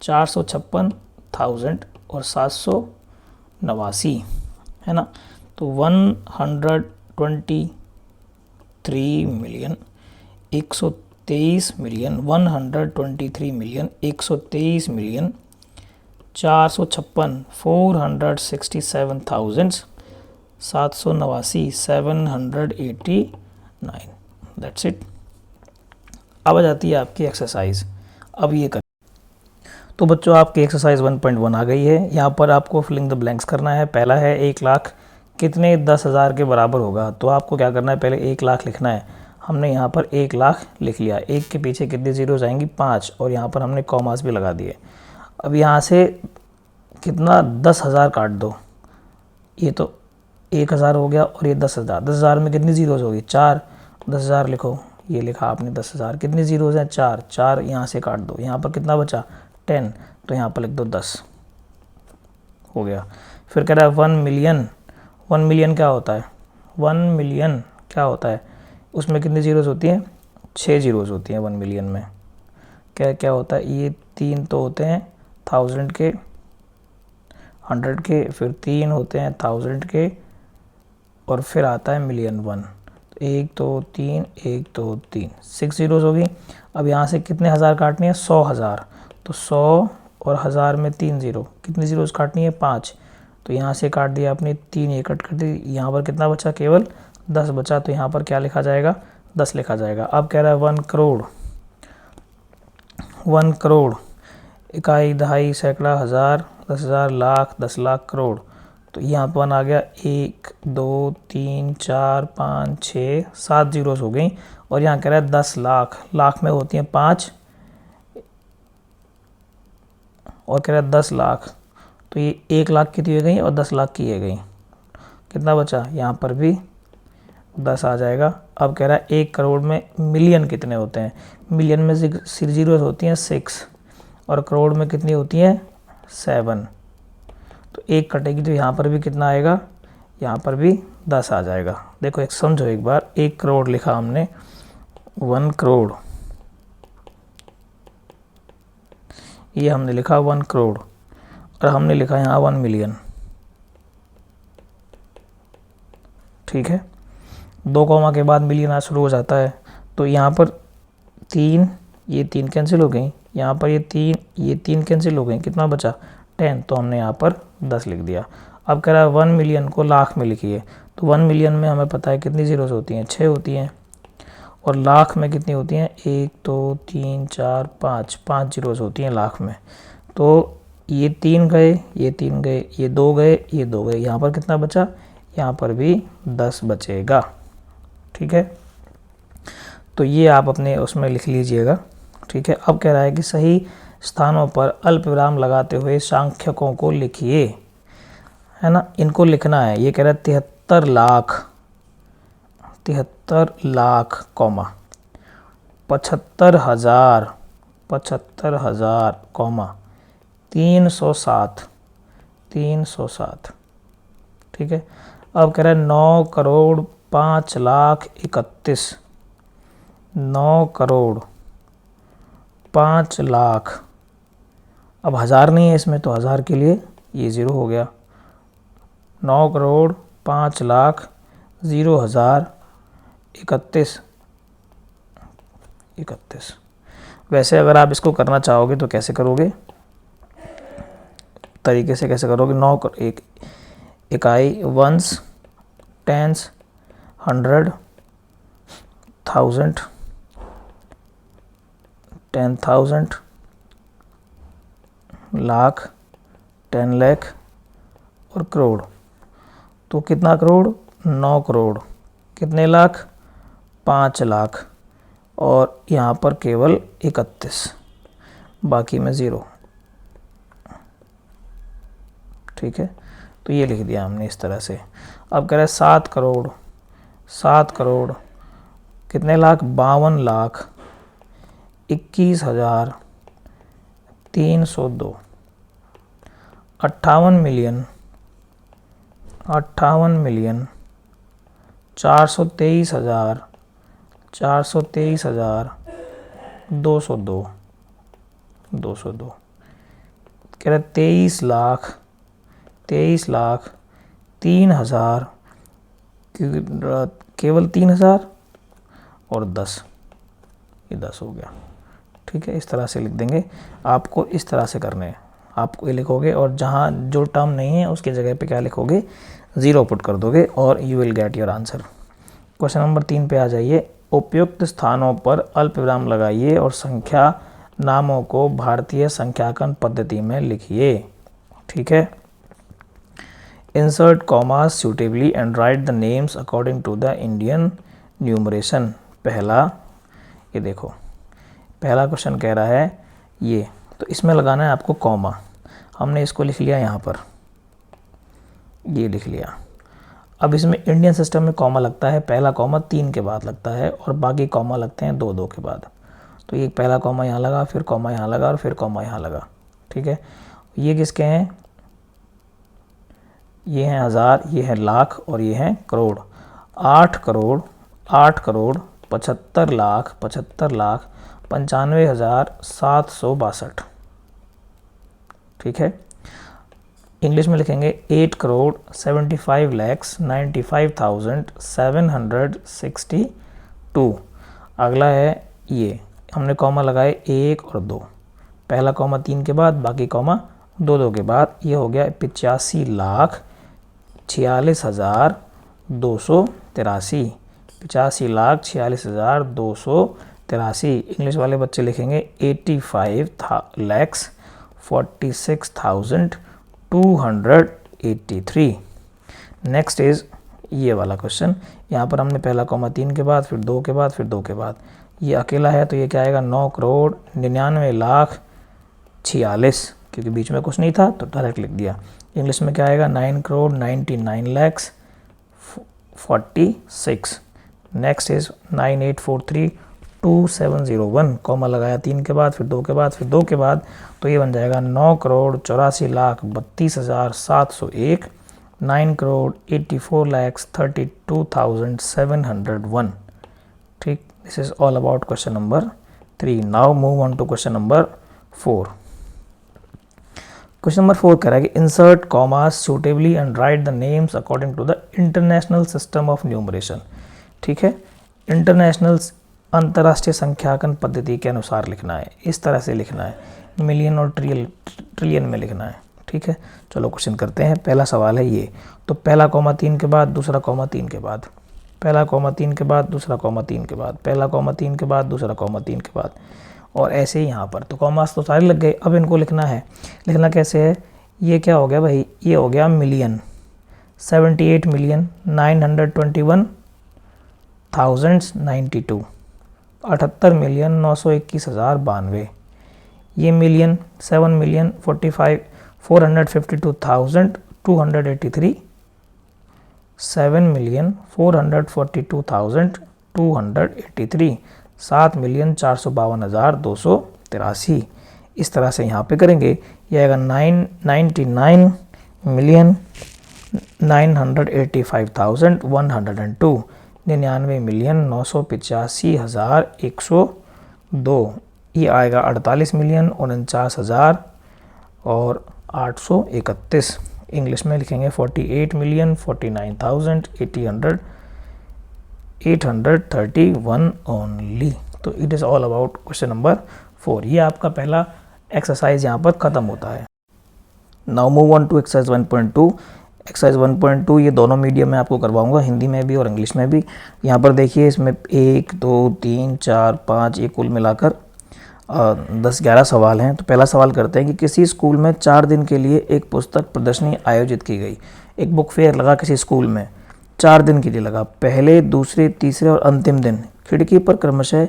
456,000 और 789, है ना। तो 123 million 123 million 123 million 123 million 467,789 789। That's it. अब आ जाती है आपकी एक्सरसाइज। अब ये कर, तो बच्चों आपकी एक्सरसाइज 1.1 आ गई है। यहाँ पर आपको फिलिंग द ब्लैंक्स करना है। पहला है 1 लाख कितने 10,000 के बराबर होगा। तो आपको क्या करना है, पहले 1 लाख लिखना है। हमने यहाँ पर 1 लाख लिख लिया, 1 के पीछे कितनी जीरो जाएंगी 5, और यहाँ पर हमने कॉमास भी लगा दिए। अब यहाँ से कितना 10,000 काट दो, ये तो 1,000 हो गया और ये 10,000। 10,000 में कितनी जीरोज होगी 4, 10,000 लिखो, ये लिखा आपने 10,000। कितनी जीरोज हैं 4, 4 यहाँ से काट दो, यहाँ पर कितना बचा 10, तो यहाँ पर लिख दो 10 हो गया। फिर कह रहा है 1 मिलियन। 1 मिलियन क्या होता है, 1 मिलियन क्या होता है, उसमें कितनी जीरोज होती हैं 6 जीरोज होती हैं 1 मिलियन में। क्या क्या होता है, ये 3 तो होते हैं 1000 के 100 के, फिर 3 होते हैं 1000 के, और फिर आता है मिलियन 1। 1 2 3 1 2 3 6 जीरोज होगी। अब यहाँ से कितने हज़ार काटनी है 100,000, तो 100 और 1000 में 3 जीरो, कितनी जीरोज काटनी है 5, तो यहाँ से काट दिया आपने 3, ये कट कर दी। यहाँ पर कितना बचा, केवल 10 बचा, तो यहाँ पर क्या लिखा जाएगा 10 लिखा जाएगा। अब कह रहा है 1 करोड़। 1 करोड़ इकाई, दहाई, सैकड़ा, हज़ार, 10,000, लाख, 10 लाख, करोड़। तो यहाँ पर आ गया 1 2 3 4 5 6 7 जीरोस हो गई। और यहाँ कह रहा है 10 लाख, लाख में होती हैं 5 और कह रहा है 10 लाख, तो ये 1 लाख की दिए गई और 10 लाख की है गई। कितना बचा? यहाँ पर भी 10 आ जाएगा। अब कह रहा है 1 करोड़ में मिलियन कितने होते हैं? मिलियन में से जीरोस होती हैं 6 और करोड़ में कितनी होती हैं 7। तो 1 कटेगी तो यहाँ पर भी कितना आएगा? यहाँ पर भी 10 आ जाएगा। देखो एक समझो एक बार, 1 करोड़ लिखा हमने, 1 करोड़, ये हमने लिखा 1 करोड़ और हमने लिखा यहाँ 1 मिलियन। ठीक है, 2 कॉमा के बाद मिलियन आ शुरू हो जाता है। तो यहाँ पर 3, ये 3 कैंसिल हो गई, यहाँ पर ये 3 कैंसिल हो गई, कितना बचा? 10। तो हमने यहाँ पर 10 लिख दिया। अब कह रहा है 1 मिलियन को लाख में लिखिए। तो 1 मिलियन में हमें पता है कितनी जीरोस होती हैं? 6 होती हैं। और लाख में कितनी होती हैं? 1 2 3 4 5 जीरोस होती हैं लाख में। तो ये 3 गए, ये 3 गए, ये 2 गए, ये 2 गए, यहाँ पर कितना बचा? यहाँ पर भी 10 बचेगा। ठीक है, तो ये आप अपने उसमें लिख लीजिएगा। ठीक है, अब कह रहा है कि सही स्थानों पर अल्प विराम लगाते हुए सांख्यकों को लिखिए, है ना, इनको लिखना है। ये कह रहा है 73 लाख कॉमा 75,000 कॉमा 307। ठीक है, अब कह रहा है 9 करोड़ 5 लाख 31, 9 करोड़ 5 लाख, अब हज़ार नहीं है इसमें तो हज़ार के लिए ये 0 हो गया। 9 करोड़ 5 लाख 0,031। वैसे अगर आप इसको करना चाहोगे तो कैसे करोगे? तरीके से कैसे करोगे? 9 एक इकाई, वंस, टेंस, 100, 1000, 10,000, लाख, 10 लाख और करोड़। तो कितना करोड़? 9 करोड़। कितने लाख? 5 लाख। और यहाँ पर केवल 31, बाकी में 0। ठीक है, तो ये लिख दिया हमने इस तरह से। अब कह रहा है 7 करोड़ कितने लाख? 52 लाख 21,302। 58 मिलियन 423,202। कह रहा 23 लाख 3,000, केवल 3,000 और 10, ये 10 हो गया। ठीक है, इस तरह से लिख देंगे। आपको इस तरह से करने हैं, आपको ये लिखोगे और जहाँ जो टर्म नहीं है उसकी जगह पे क्या लिखोगे? 0 पुट कर दोगे और you will get your answer. Question number 3 पे आ जाइए। उपयुक्त स्थानों पर अल्प विराम लगाइए और संख्या नामों को भारतीय संख्याकन पद्धति में लिखिए। ठीक है, insert commas suitably and write the names according to the Indian numeration. पहला, ये देखो पहला क्वेश्चन कह रहा है ये, तो इसमें लगाना है आपको कॉमा। हमने इसको लिख लिया यहाँ पर, ये लिख लिया। अब इसमें इंडियन सिस्टम में कॉमा लगता है, पहला कॉमा 3 के बाद लगता है और बाकी कॉमा लगते हैं 2 के बाद। तो ये पहला कॉमा यहाँ लगा, फिर कॉमा यहाँ लगा और फिर कॉमा यहाँ लगा। ठीक है, ये किसके हैं? ये हैं हज़ार, ये है लाख और ये हैं करोड़। 8 करोड़ 75 लाख 95,762। ठीक है, इंग्लिश में लिखेंगे 8 करोड़ 75,95,762। अगला है ये, हमने कॉमा लगाए 1 और 2, पहला कॉमा 3 के बाद, बाकी कॉमा 2 के बाद। ये हो गया 85,46,283। 85,46,283। इंग्लिश वाले बच्चे लिखेंगे 85,46,283। 83। नेक्स्ट इज ये वाला क्वेश्चन, यहाँ पर हमने पहला कॉमा 3 के बाद, फिर 2 के बाद, फिर 2 के बाद, ये अकेला है तो ये क्या आएगा 9,99,46,000, क्योंकि बीच में कुछ नहीं था तो डायरेक्ट लिख दिया। इंग्लिश में क्या आएगा 9,99,46,000। नेक्स्ट इज 98432701, कॉमा लगाया 3 के बाद, फिर 2 के बाद, फिर 2 के बाद, तो ये बन जाएगा 9,84,32,701, 9,84,32,701। ठीक, this is all about question number 3। Now move on to question number 4। Question number 4 कह रहा है कि insert commas suitably and write the names according to the international system of numeration. ठीक है, इंटरनेशनल अंतर्राष्ट्रीय संख्याकन पद्धति के अनुसार लिखना है, इस तरह से लिखना है, मिलियन और ट्रिलियन में लिखना है। ठीक है, चलो क्वेश्चन करते हैं। पहला सवाल है ये, तो पहला कॉमा 3 के बाद, दूसरा कॉमा 3 के बाद, पहला कॉमा 3 के बाद, दूसरा कॉमा 3 के बाद, पहला कॉमा 3 के बाद, दूसरा कॉमा 3 के बाद, और ऐसे ही यहाँ पर। तो कॉमास तो सारे लग गए, अब इनको लिखना है। लिखना कैसे है, ये क्या हो गया भाई, ये हो गया मिलियन, 78,921,092, 78,921,092। ये मिलियन 7,452,283, 7,442,283, 7,452,283। इस तरह से यहाँ पे करेंगे, ये आएगा 99,985,102, 99,985,102। ये आएगा 48,49,000 और 831। इंग्लिश में लिखेंगे 48,49,831 ओनली। तो it is all about question number 4। ये आपका पहला एक्सरसाइज यहाँ पर ख़त्म होता है। Now move on to exercise 1.2। Exercise 1.2 ये दोनों मीडियम में आपको करवाऊंगा, हिंदी में भी और इंग्लिश में भी। यहाँ पर देखिए, इसमें 1 2 3 4 5 ये कुल मिलाकर 10-11 सवाल हैं। तो पहला सवाल करते हैं कि किसी स्कूल में 4 दिन के लिए एक पुस्तक प्रदर्शनी आयोजित की गई। एक बुक फेयर लगा किसी स्कूल में, 4 दिन के लिए लगा। पहले, दूसरे, तीसरे और अंतिम दिन खिड़की पर क्रमशः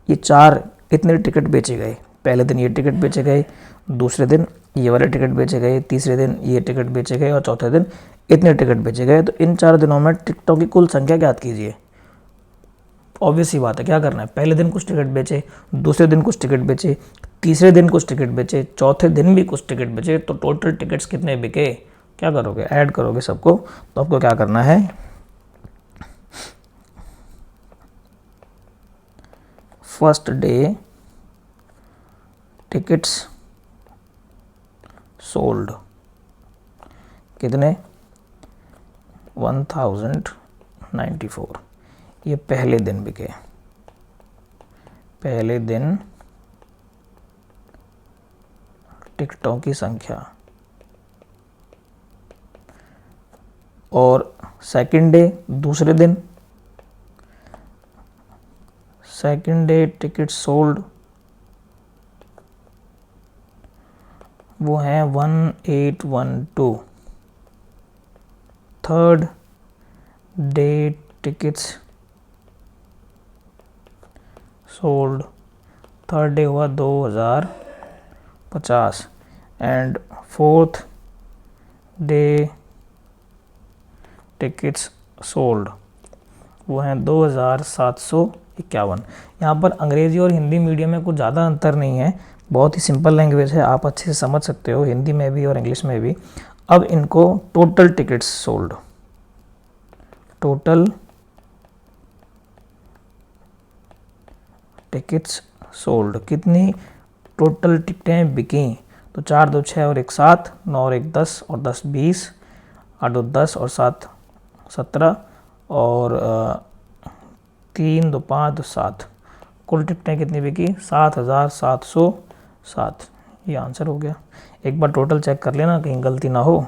ये 4 इतने टिकट बेचे गए। पहले दिन ये टिकट बेचे गए, दूसरे दिन ये वाले टिकट बेचे गए, तीसरे दिन ये टिकट बेचे गए और चौथे दिन इतने टिकट बेचे गए। तो इन 4 दिनों में टिकटों की कुल संख्या ज्ञात कीजिए। ऑब्वियस ही बात है, क्या करना है, पहले दिन कुछ टिकट बेचे, दूसरे दिन कुछ टिकट बेचे, तीसरे दिन कुछ टिकट बेचे, चौथे दिन भी कुछ टिकट बेचे, तो टोटल टिकट्स कितने बिके। क्या करोगे, ऐड करोगे सबको। तो आपको क्या करना है, फर्स्ट डे टिकट्स सोल्ड कितने, 1094। ये पहले दिन बिके, पहले दिन टिकटों की संख्या। और सेकंड डे, दूसरे दिन, सेकंड डे टिकट सोल्ड वो हैं 1812। Third day tickets sold, third day हुआ 2050। And fourth day tickets sold वो हैं 2751। यहाँ पर अंग्रेज़ी और हिंदी मीडियम में कुछ ज़्यादा अंतर नहीं है, बहुत ही सिंपल लैंग्वेज है, आप अच्छे से समझ सकते हो हिंदी में भी और इंग्लिश में भी। अब इनको total tickets sold, total tickets sold, कितनी टोटल टिकटें बिकी। तो 4 2 6 और 1 7, 9 और 1 10 और 10 20, 8 2 10 और 7 17 और 3 2 5 2 7। कुल टिकटें कितनी बिकी, 7,707। ये आंसर हो गया। एक बार टोटल चेक कर लेना कहीं गलती ना हो।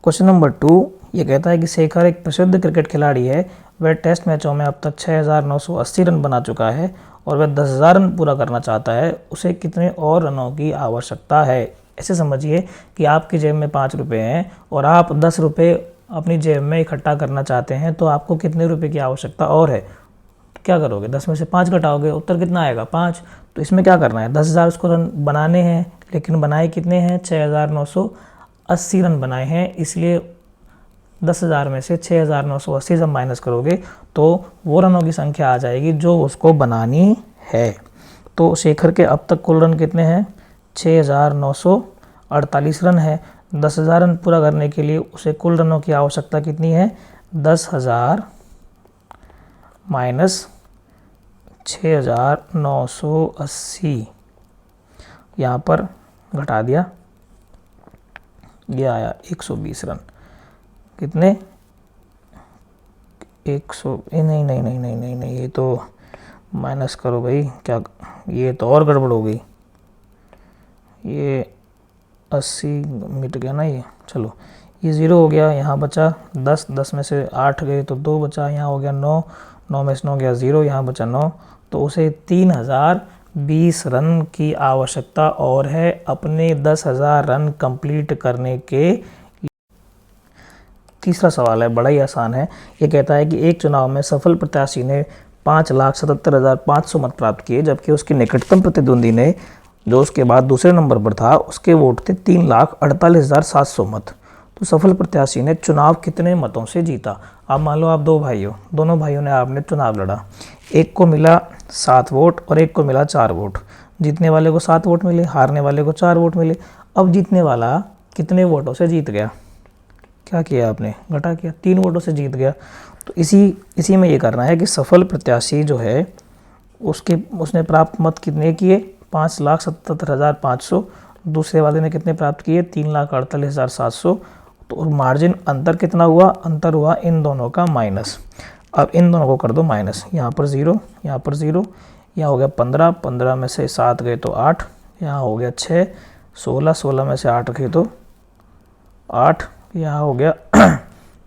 क्वेश्चन नंबर 2 ये कहता है कि शेखर एक प्रसिद्ध क्रिकेट खिलाड़ी है। वह टेस्ट मैचों में अब तक 6,980 रन बना चुका है और वह 10,000 रन पूरा करना चाहता है। उसे कितने और रनों की आवश्यकता है। ऐसे समझिए कि आपकी जेब में 5 रुपये हैं और आप 10 रुपये अपनी जेब में इकट्ठा करना चाहते हैं, तो आपको कितने रुपए की आवश्यकता और है? तो क्या करोगे? 10 में से 5 घटाओगे, उत्तर कितना आएगा? 5। तो इसमें क्या करना है? 10,000 उसको रन बनाने हैं, लेकिन बनाए कितने हैं? 6,980 रन बनाए हैं, इसलिए 10,000 में से 6,980 जब माइनस करोगे तो वो रनों की संख्या आ जाएगी जो उसको बनानी है। तो शेखर के अब तक कुल रन कितने हैं? 6,948 रन है। 10,000 रन पूरा करने के लिए उसे कुल रनों की आवश्यकता कितनी है? 10,000 माइनस 6,980, यहाँ पर घटा दिया, ये आया 120 रन। कितने? 100, नहीं नहीं नहीं नहीं नहीं नहीं, ये तो माइनस करो भाई, क्या ये तो और गड़बड़ हो गई, ये 80 मिट गया ना ये। चलो ये 0 हो गया, यहाँ बचा 10, 10 में से 8 गए तो 2 बचा, यहाँ हो गया 9, 9 में से 9 गया 0, यहाँ बचा 9। तो उसे 3020 रन की आवश्यकता और है अपने 10,000 रन कंप्लीट करने के। तीसरा सवाल है, बड़ा ही आसान है। ये कहता है कि एक चुनाव में सफल प्रत्याशी ने 5,77,500 मत प्राप्त किए, जबकि उसके निकटतम प्रतिद्वंदी ने, जो उसके बाद दूसरे नंबर पर था, उसके वोट थे 3,48,700 मत। तो सफल प्रत्याशी ने चुनाव कितने मतों से जीता? अब मान लो आप 2 भाई हो, दोनों भाइयों ने आपने चुनाव लड़ा, एक को मिला 7 वोट और एक को मिला 4 वोट। जीतने वाले को 7 वोट मिले, हारने वाले को 4 वोट मिले। अब जीतने वाला कितने वोटों से जीत गया? क्या किया आपने? घटा किया, 3 वोटों से जीत गया। तो इसी में ये करना है कि सफल प्रत्याशी जो है उसने प्राप्त मत कितने किए? 5,77,500। दूसरे वाले ने कितने प्राप्त किए? 3,48,700। तो मार्जिन अंतर कितना हुआ? अंतर हुआ इन दोनों का माइनस। अब इन दोनों को कर दो माइनस, यहाँ पर 0, यहाँ पर 0, यहाँ हो गया 15, 15 में से 7 गए तो 8, यहाँ हो गया 6, 16, 16 में से 8 गए तो 8, यहाँ हो गया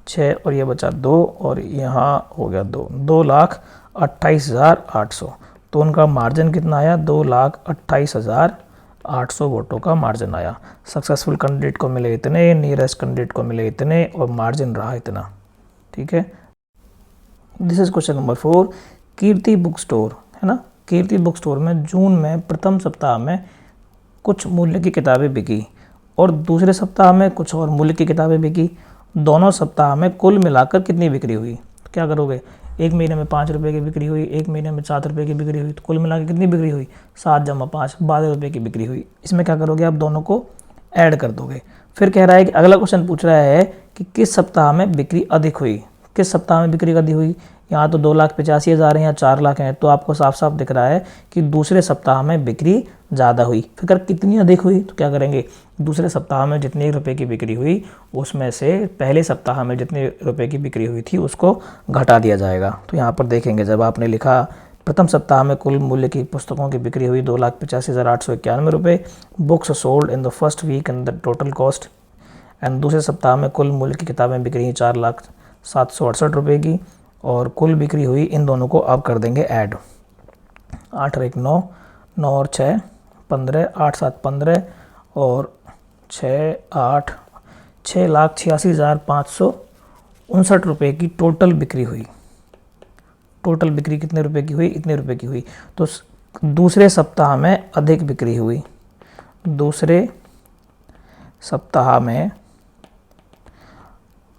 6 और ये बचा 2 और यहाँ हो गया 2, 2,28,800। तो उनका मार्जिन कितना आया? 2,28,800 वोटों का मार्जिन आया। सक्सेसफुल कैंडिडेट को मिले इतने, नियरेस्ट कैंडिडेट को मिले इतने और मार्जिन रहा इतना। ठीक है, this is question number 4। Kirti book store है ना, कीर्ति बुक स्टोर में जून में प्रथम सप्ताह में कुछ मूल्य की किताबें बिकी और दूसरे सप्ताह में कुछ और मूल्य की किताबें बिकी। दोनों सप्ताह में कुल मिलाकर कितनी बिक्री हुई? तो क्या करोगे? एक महीने में 5 रुपये की बिक्री हुई, एक महीने में 7 रुपये की बिक्री हुई, तो कुल मिलाकर कितनी बिक्री हुई? 7 जमा 5, 12 रुपये की बिक्री हुई। इसमें क्या करोगे? आप दोनों को ऐड कर दोगे। फिर कह रहा है कि अगला क्वेश्चन पूछ रहा है कि किस सप्ताह में बिक्री अधिक हुई? किस सप्ताह में बिक्री अधिक हुई? यहाँ तो 2,85,000 है, यहाँ 4 लाख हैं, तो आपको साफ साफ दिख रहा है कि दूसरे सप्ताह में बिक्री ज़्यादा हुई। फिर कितनी अधिक हुई? तो क्या करेंगे? दूसरे सप्ताह में जितने रुपए की बिक्री हुई उसमें से पहले सप्ताह में जितने रुपए की बिक्री हुई थी उसको घटा दिया जाएगा। तो यहाँ पर देखेंगे, जब आपने लिखा प्रथम सप्ताह में कुल मूल्य की पुस्तकों की बिक्री हुई 2,85,891 रुपये, books sold in the first week and the total cost, and दूसरे सप्ताह में कुल मूल्य की किताबें बिक्री हुई 4,768 रुपये की और कुल बिक्री हुई। इन दोनों को आप कर देंगे ऐड। 8 और 1 9, 9 और 6 15, 8 7 15 और 6,86,559 रुपये की टोटल बिक्री हुई। टोटल बिक्री कितने रुपए की हुई? इतने रुपए की हुई। तो दूसरे सप्ताह में अधिक बिक्री हुई, दूसरे सप्ताह में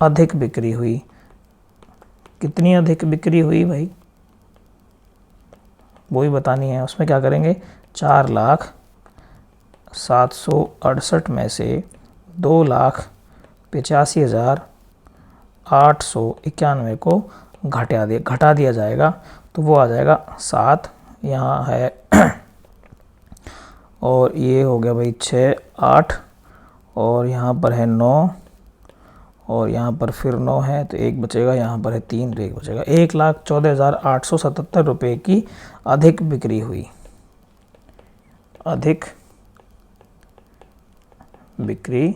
अधिक बिक्री हुई। कितनी अधिक बिक्री हुई भाई? वो ही बतानी है। उसमें क्या करेंगे? 4,768 में से 2,85,891 को घटा दिया जाएगा, तो वो आ जाएगा 7, यहाँ है और ये हो गया भाई 6, 8 और यहाँ पर है 9 और यहाँ पर फिर 9 है तो 1 बचेगा, यहाँ पर है 3 तो 1 बचेगा। 1,14,877 रुपये की अधिक बिक्री हुई। अधिक बिक्री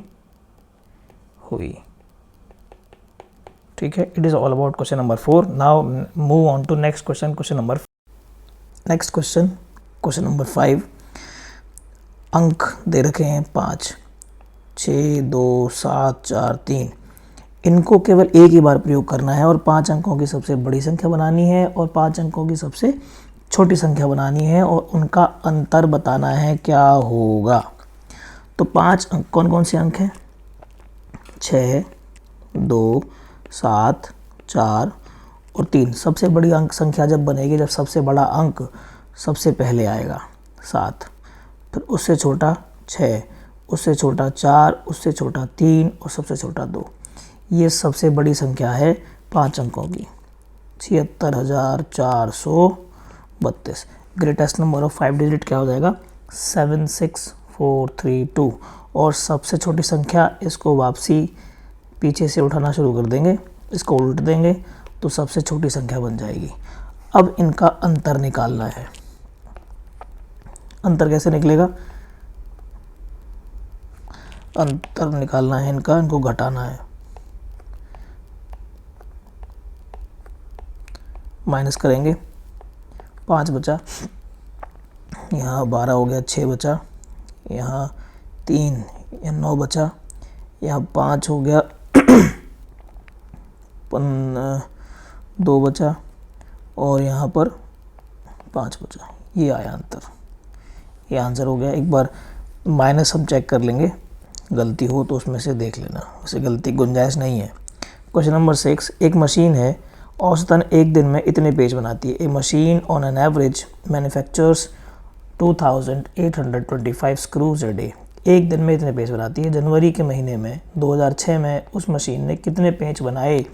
हुई। ठीक है, it is all about question number 4। Now move on to next question, question number 5। अंक दे रखे हैं 5, 6, 2, 7, 4, 3, इनको केवल एक ही बार प्रयोग करना है और 5 अंकों की सबसे बड़ी संख्या बनानी है और 5 अंकों की सबसे छोटी संख्या बनानी है और उनका अंतर बताना है क्या होगा। तो 5 अंक कौन कौन से अंक हैं? 6, 2, 7, 4 और 3। सबसे बड़ी अंक संख्या जब बनेगी जब सबसे बड़ा अंक सबसे पहले आएगा 7, फिर उससे छोटा 6, उससे छोटा 4, उससे छोटा 3 और सबसे छोटा 2। ये सबसे बड़ी संख्या है 5 अंकों की, 76,432। ग्रेटेस्ट नंबर ऑफ 5 डिजिट क्या हो जाएगा? 76432। और सबसे छोटी संख्या, इसको वापसी पीछे से उठाना शुरू कर देंगे, इसको उल्ट देंगे तो सबसे छोटी संख्या बन जाएगी। अब इनका अंतर निकालना है। अंतर कैसे निकलेगा? अंतर निकालना है इनका, इनको घटाना है। माइनस करेंगे, 5 बचा, यहाँ 12 हो गया, 6 बचा, यहाँ 3, यहाँ 9 बचा, यहाँ 5 हो गया, 2 बचा और यहाँ पर 5 बचा। ये आया अंतर, ये आंसर हो गया। एक बार माइनस हम चेक कर लेंगे, गलती हो तो उसमें से देख लेना, वैसे गलती गुंजाइश नहीं है। क्वेश्चन नंबर 6, एक मशीन है, औसतन एक दिन में इतने पेज बनाती है। A machine on an average manufactures 2825 screws a day. एक दिन में इतने पेज बनाती है। जनवरी के महीने में 2006 में उस मशीन ने कितने पेज बनाए?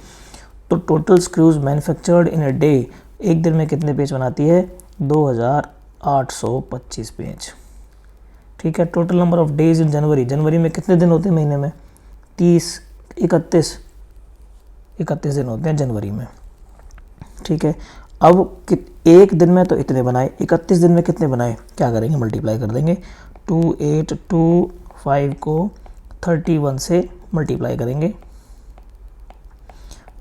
तो total screws manufactured in a day, एक दिन में कितने पेज बनाती है? 2825 पेज। ठीक है। Total number of days in January, जनवरी में कितने दिन होते हैं महीने में? 31 दिन होते हैं जनवरी में। ठीक है। अब एक दिन में तो इतने बनाए, 31 दिन में कितने बनाए? क्या करेंगे? मल्टीप्लाई कर देंगे। 2825 को 31 से मल्टीप्लाई करेंगे।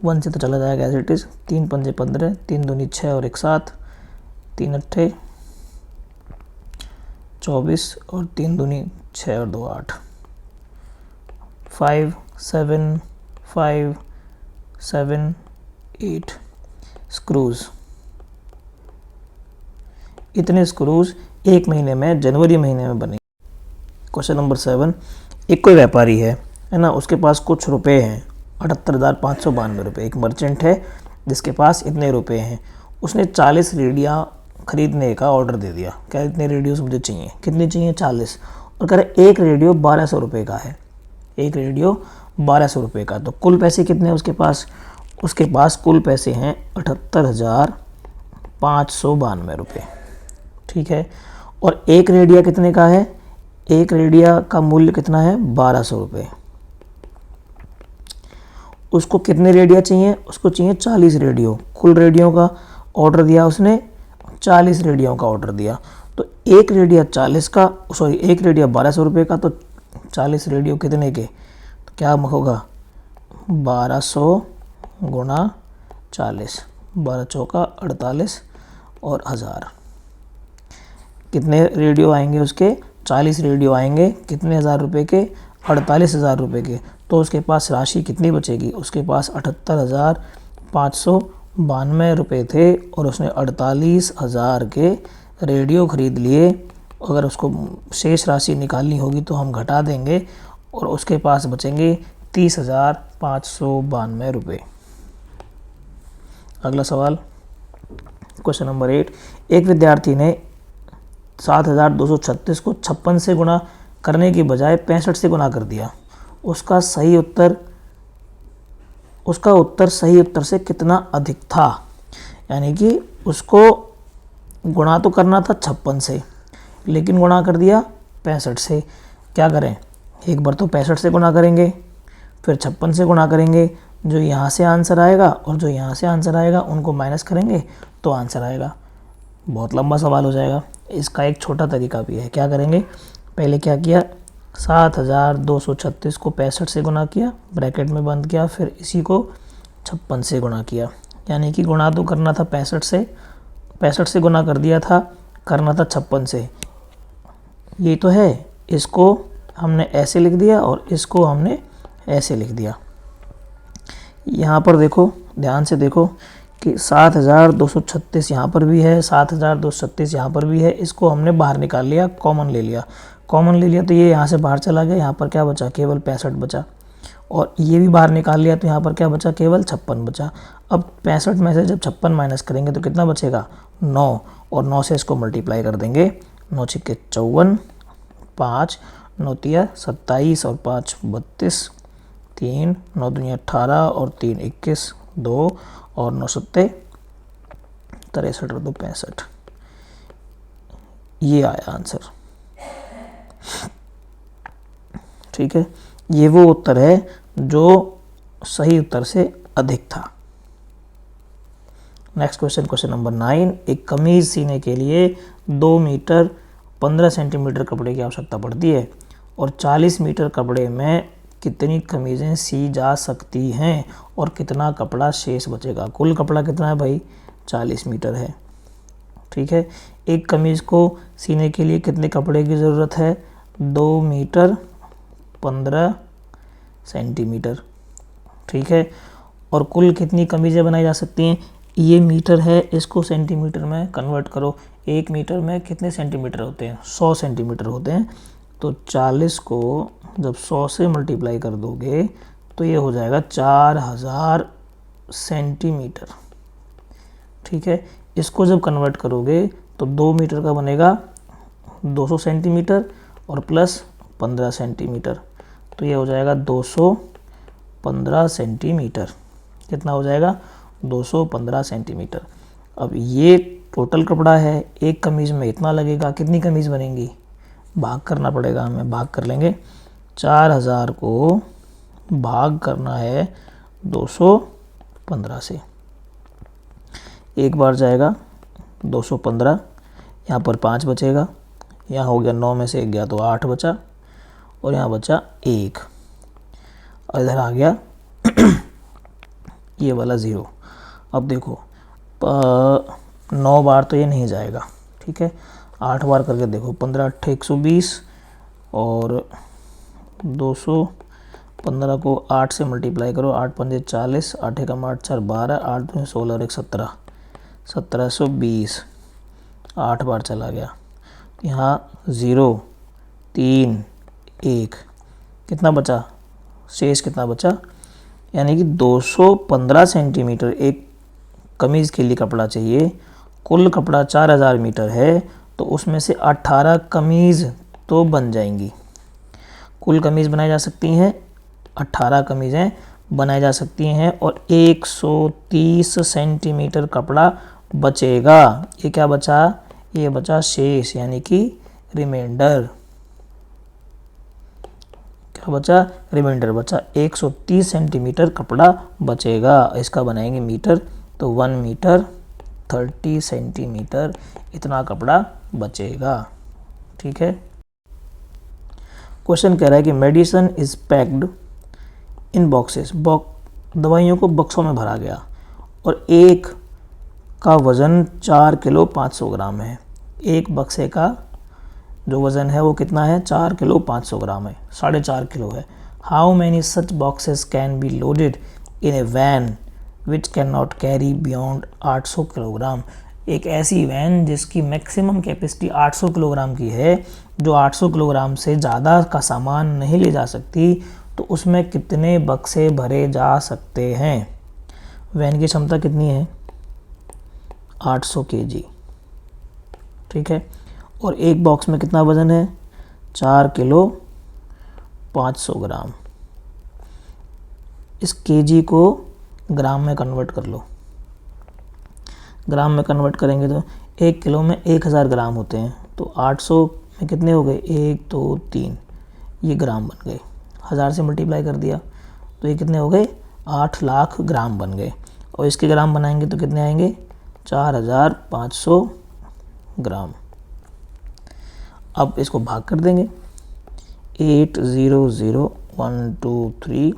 1 से तो चला जाएगा एज इट इज़। 3 पंजे 15, 3 दूनी 6 और 1 7, 3 अट्ठे 24 और 3 दूनी 6 और 2 8। 5 7 5 7 8 स्क्रूज। इतने स्क्रूज एक महीने में, जनवरी महीने में बने। क्वेश्चन नंबर 7, एक कोई व्यापारी है ना, उसके पास कुछ रुपए हैं, 78,592 रुपये। एक मर्चेंट है जिसके पास इतने रुपए हैं, उसने 40 रेडियाँ खरीदने का ऑर्डर दे दिया। क्या इतने रेडियोस मुझे चाहिए? कितनी चाहिए? 40। और कह रहे एक रेडियो 1200 रुपये का है, एक रेडियो 1200 रुपये का। तो कुल पैसे कितने हैं उसके पास? उसके पास कुल पैसे हैं 78,592 रुपये। ठीक है। और एक रेडिया कितने का है? एक रेडिया का मूल्य कितना है? 1200 रुपये। उसको कितने रेडियो चाहिए? उसको चाहिए 40 रेडियो। कुल रेडियो का ऑर्डर दिया उसने, 40 रेडियो का ऑर्डर दिया। तो एक रेडियो 40 का, सॉरी एक रेडियो 1200 रुपये का, तो 40 रेडियो कितने के? तो क्या होगा? 1200 गुणा 40, 12 चौका 48 और 1000। कितने रेडियो आएंगे उसके? 40 रेडियो आएंगे। कितने हज़ार रुपये के? 48,000 रुपये के। तो उसके पास राशि कितनी बचेगी? उसके पास 78,592 रुपये थे और उसने 48,000 के रेडियो खरीद लिए। अगर उसको शेष राशि निकालनी होगी तो हम घटा देंगे और उसके पास बचेंगे 30,592 रुपये। अगला सवाल, क्वेश्चन नंबर 8, एक विद्यार्थी ने 7,236 को 56 से गुणा करने की बजाय 65 से गुणा कर दिया। उसका उत्तर सही उत्तर से कितना अधिक था? यानी कि उसको गुणा तो करना था 56 से, लेकिन गुणा कर दिया 65 से। क्या करें? एक बार तो 65 से गुणा करेंगे, फिर 56 से गुणा करेंगे। जो यहाँ से आंसर आएगा और जो यहाँ से आंसर आएगा उनको माइनस करेंगे तो आंसर आएगा। बहुत लंबा सवाल हो जाएगा। इसका एक छोटा तरीका भी है। क्या करेंगे? पहले क्या किया? 7,236 को 65 से गुणा किया, ब्रैकेट में बंद किया, फिर इसी को 56 से गुणा किया। यानी कि गुणा तो करना था 65 से गुणा कर दिया था, करना था 56 से। ये तो है, इसको हमने ऐसे लिख दिया और इसको हमने ऐसे लिख दिया। यहाँ पर देखो, ध्यान से देखो कि 7236 यहाँ पर भी है, 7236 यहाँ पर भी है। इसको हमने बाहर निकाल लिया, कॉमन ले लिया। कॉमन ले लिया तो ये यहाँ से बाहर चला गया, यहाँ पर क्या बचा, केवल 65 बचा। और ये भी बाहर निकाल लिया तो यहाँ पर क्या बचा, केवल 56 बचा। अब 65 में से जब 56 माइनस करेंगे तो कितना बचेगा, 9। और 9 से इसको मल्टीप्लाई कर देंगे, 9 छिक्के 54, 5 9 तिया 27 और 5 32, 3 9 दुनिया 18 और 3 21, 2 और 9 सत्ते 63 और 2 65। ये आया आंसर। ठीक है, ये वो उत्तर है जो सही उत्तर से अधिक था। Next question, question number 9। एक कमीज सीने के लिए 2 मीटर 15 सेंटीमीटर कपड़े की आवश्यकता पड़ती है और 40 मीटर कपड़े में कितनी कमीज़ें सी जा सकती हैं और कितना कपड़ा शेष बचेगा। कुल कपड़ा कितना है भाई, 40 मीटर है। ठीक है, एक कमीज़ को सीने के लिए कितने कपड़े की ज़रूरत है, 2 मीटर 15 सेंटीमीटर। ठीक है, और कुल कितनी कमीज़ें बनाई जा सकती हैं, ये मीटर है, इसको सेंटीमीटर में कन्वर्ट करो। 1 मीटर में कितने सेंटीमीटर होते हैं, 100 सेंटीमीटर होते हैं। तो 40 को जब 100 से मल्टीप्लाई कर दोगे तो ये हो जाएगा 4000 सेंटीमीटर। ठीक है, इसको जब कन्वर्ट करोगे तो 2 मीटर का बनेगा 200 सेंटीमीटर और प्लस 15 सेंटीमीटर, तो ये हो जाएगा 215 सेंटीमीटर। कितना हो जाएगा, 215 सेंटीमीटर। अब ये टोटल कपड़ा है, एक कमीज़ में इतना लगेगा, कितनी कमीज़ बनेंगी, भाग करना पड़ेगा हमें, भाग कर लेंगे। 4000 को भाग करना है 215 से, एक बार जाएगा 215, यहाँ पर 5 बचेगा, यहाँ हो गया 9 में से 1 गया तो 8 बचा और यहाँ बचा 1 और इधर आ गया ये वाला 0। अब देखो 9 बार तो ये नहीं जाएगा। ठीक है, 8 बार करके देखो, 15 8 120 और 215 को 8 से मल्टीप्लाई करो, 8 पंजे 40, 8 एकम 8 4 12, 8 दूनी 16 और 1 17, 1720। 8 बार चला गया, यहाँ 0 3 1, कितना बचा, शेष कितना बचा, यानी कि 215 सेंटीमीटर एक कमीज़ के लिए कपड़ा चाहिए। कुल कपड़ा 4000 मीटर है तो उसमें से 18 कमीज़ तो बन जाएंगी। कुल कमीज़ बनाई जा सकती हैं, 18 कमीज़ें बनाई जा सकती हैं और 130 सेंटीमीटर कपड़ा बचेगा। ये क्या बचा, ये बचा शेष, यानी कि रिमाइंडर। क्या बचा, रिमाइंडर बचा, 130 सेंटीमीटर कपड़ा बचेगा। इसका बनाएंगे मीटर, तो 1 मीटर 30 सेंटीमीटर इतना कपड़ा बचेगा। ठीक है, क्वेश्चन कह रहा है कि medicine is packed in boxes, दवाइयों को बक्सों में भरा गया और एक का वज़न 4 किलो 500 ग्राम है। एक बक्से का जो वज़न है वो कितना है, 4 किलो 500 ग्राम है, 4.5 किलो है। How many such boxes can be loaded in a van which can not carry beyond 800 kilogram. एक ऐसी वैन जिसकी मैक्सिमम कैपेसिटी 800 किलोग्राम की है, जो 800 किलोग्राम से ज़्यादा का सामान नहीं ले जा सकती, तो उसमें कितने बक्से भरे जा सकते हैं। वैन की क्षमता कितनी है, 800 kg। ठीक है, और एक बॉक्स में कितना वज़न है, 4 किलो 500 ग्राम। इस केजी को ग्राम में कन्वर्ट कर लो। ग्राम में कन्वर्ट करेंगे तो 1 किलो में 1000 ग्राम होते हैं, तो 800 में कितने हो गए, 1 2 3, ये ग्राम बन गए। 1000 से मल्टीप्लाई कर दिया तो ये कितने हो गए, 8 लाख ग्राम बन गए। और इसके ग्राम बनाएंगे तो कितने आएंगे, 4500 ग्राम। अब इसको भाग कर देंगे, 800 1 2 3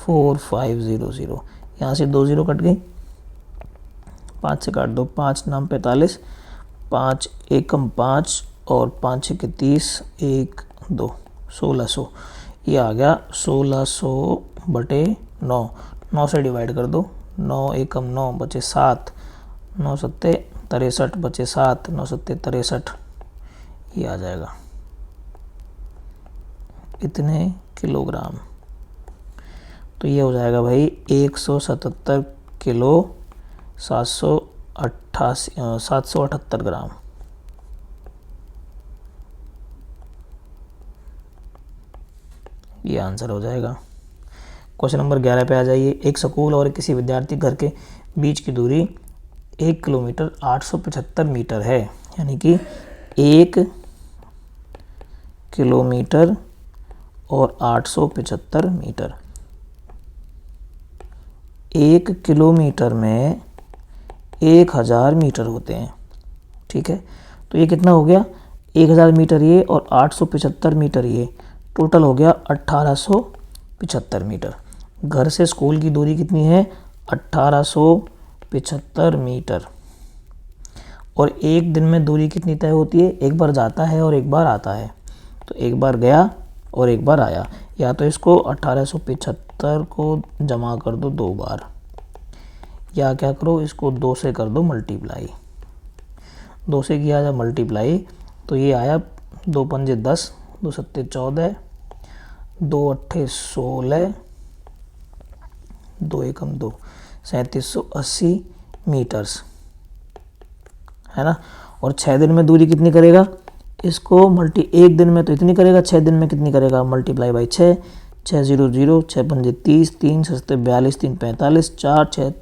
4 5 0 0, यहाँ से 2 0 कट गई, 5 से काट दो, 5 नाम 45, 5 एकम 5 और 5 6 30, 1 2 1600, ये आ गया 1600 बटे 9। 9 से डिवाइड कर दो, 9 एकम 9 बचे 7, 9 सत्ते 63 बचे 7, 9 सत्ते 63, ये आ जाएगा इतने किलोग्राम। तो ये हो जाएगा भाई 177 किलो 778 ग्राम। ये आंसर हो जाएगा। क्वेश्चन नंबर 11 पे आ जाइए। एक स्कूल और किसी विद्यार्थी घर के बीच की दूरी 1 किलोमीटर 875 मीटर है, यानी कि 1 किलोमीटर और 875 मीटर। 1 किलोमीटर में 1000 मीटर होते हैं, ठीक है। तो ये कितना हो गया, 1000 मीटर ये और 875 मीटर ये, टोटल हो गया 1875 मीटर। घर से स्कूल की दूरी कितनी है, 1875 मीटर। और एक दिन में दूरी कितनी तय होती है, एक बार जाता है और एक बार आता है। तो एक बार गया और एक बार आया, या तो इसको 1875 को जमा कर दो 2 बार, या क्या करो इसको 2 से कर दो मल्टीप्लाई। 2 से किया जाए मल्टीप्लाई तो ये आया 2 पंजे 10, 2 सत्ते 14, 2 अट्ठे 16, 2 एकम 2, 3780 मीटर्स, है ना। और 6 दिन में दूरी कितनी करेगा, इसको एक दिन में तो इतनी करेगा, 6 दिन में कितनी करेगा, मल्टीप्लाई बाई 6, 6 0 0, 6 पंजे 30, 3 सस्ते 42, 3 45, 4 6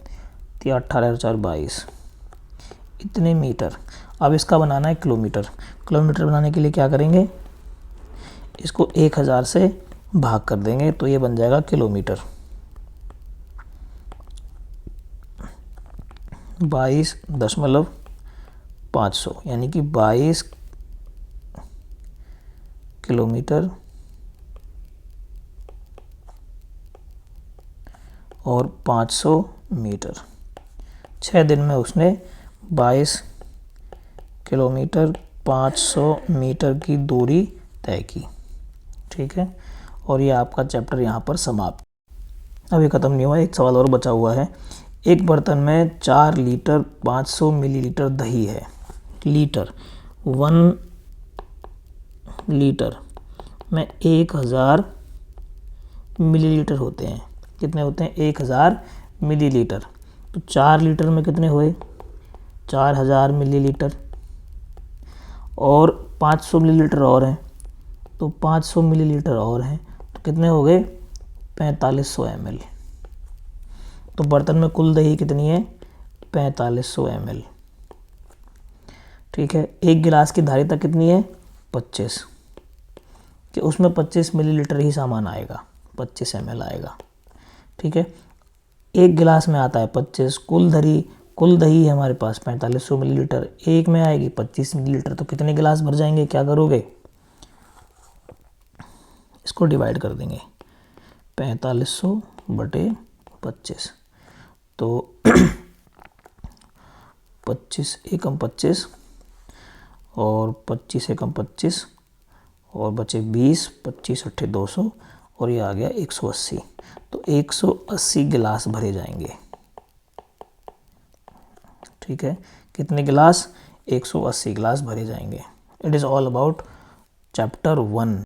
18 4 22, इतने मीटर। अब इसका बनाना है किलोमीटर। किलोमीटर बनाने के लिए क्या करेंगे, इसको 1000 से भाग कर देंगे तो ये बन जाएगा किलोमीटर। 22.500 यानी कि 22 किलोमीटर और 500 मीटर। 6 दिन में उसने 22 किलोमीटर 500 मीटर की दूरी तय की, ठीक है। और ये आपका चैप्टर यहाँ पर समाप्त। अभी ख़त्म नहीं हुआ, एक सवाल और बचा हुआ है। एक बर्तन में 4 लीटर 500 मिलीलीटर दही है। लीटर 1 लीटर में 1000 मिलीलीटर होते हैं। कितने होते हैं, 1000 मिलीलीटर। तो 4 लीटर में कितने हुए, 4000 मिलीलीटर। और 500 मिलीलीटर और हैं, तो 500 मिलीलीटर और हैं, तो कितने हो गए, 4500 ml। तो बर्तन में कुल दही कितनी है, 4500 ml, ठीक है। एक गिलास की धारिता कितनी है, 25, कि उसमें 25 मिलीलीटर ही सामान आएगा, 25 ml आएगा, ठीक है। एक गिलास में आता है 25, कुल दही है हमारे पास 4500 मिलीलीटर, एक में आएगी 25 मिलीलीटर, तो कितने गिलास भर जाएंगे, क्या करोगे, इसको डिवाइड कर देंगे 4500 बटे 25, तो 25 एकम 25 और 25 एकम 25 और बचे 20, 25 अट्ठे 200 और ये आ गया 180। तो 180 गिलास भरे जाएंगे, ठीक है। कितने गिलास, 180 गिलास भरे जाएंगे। It is all about chapter 1।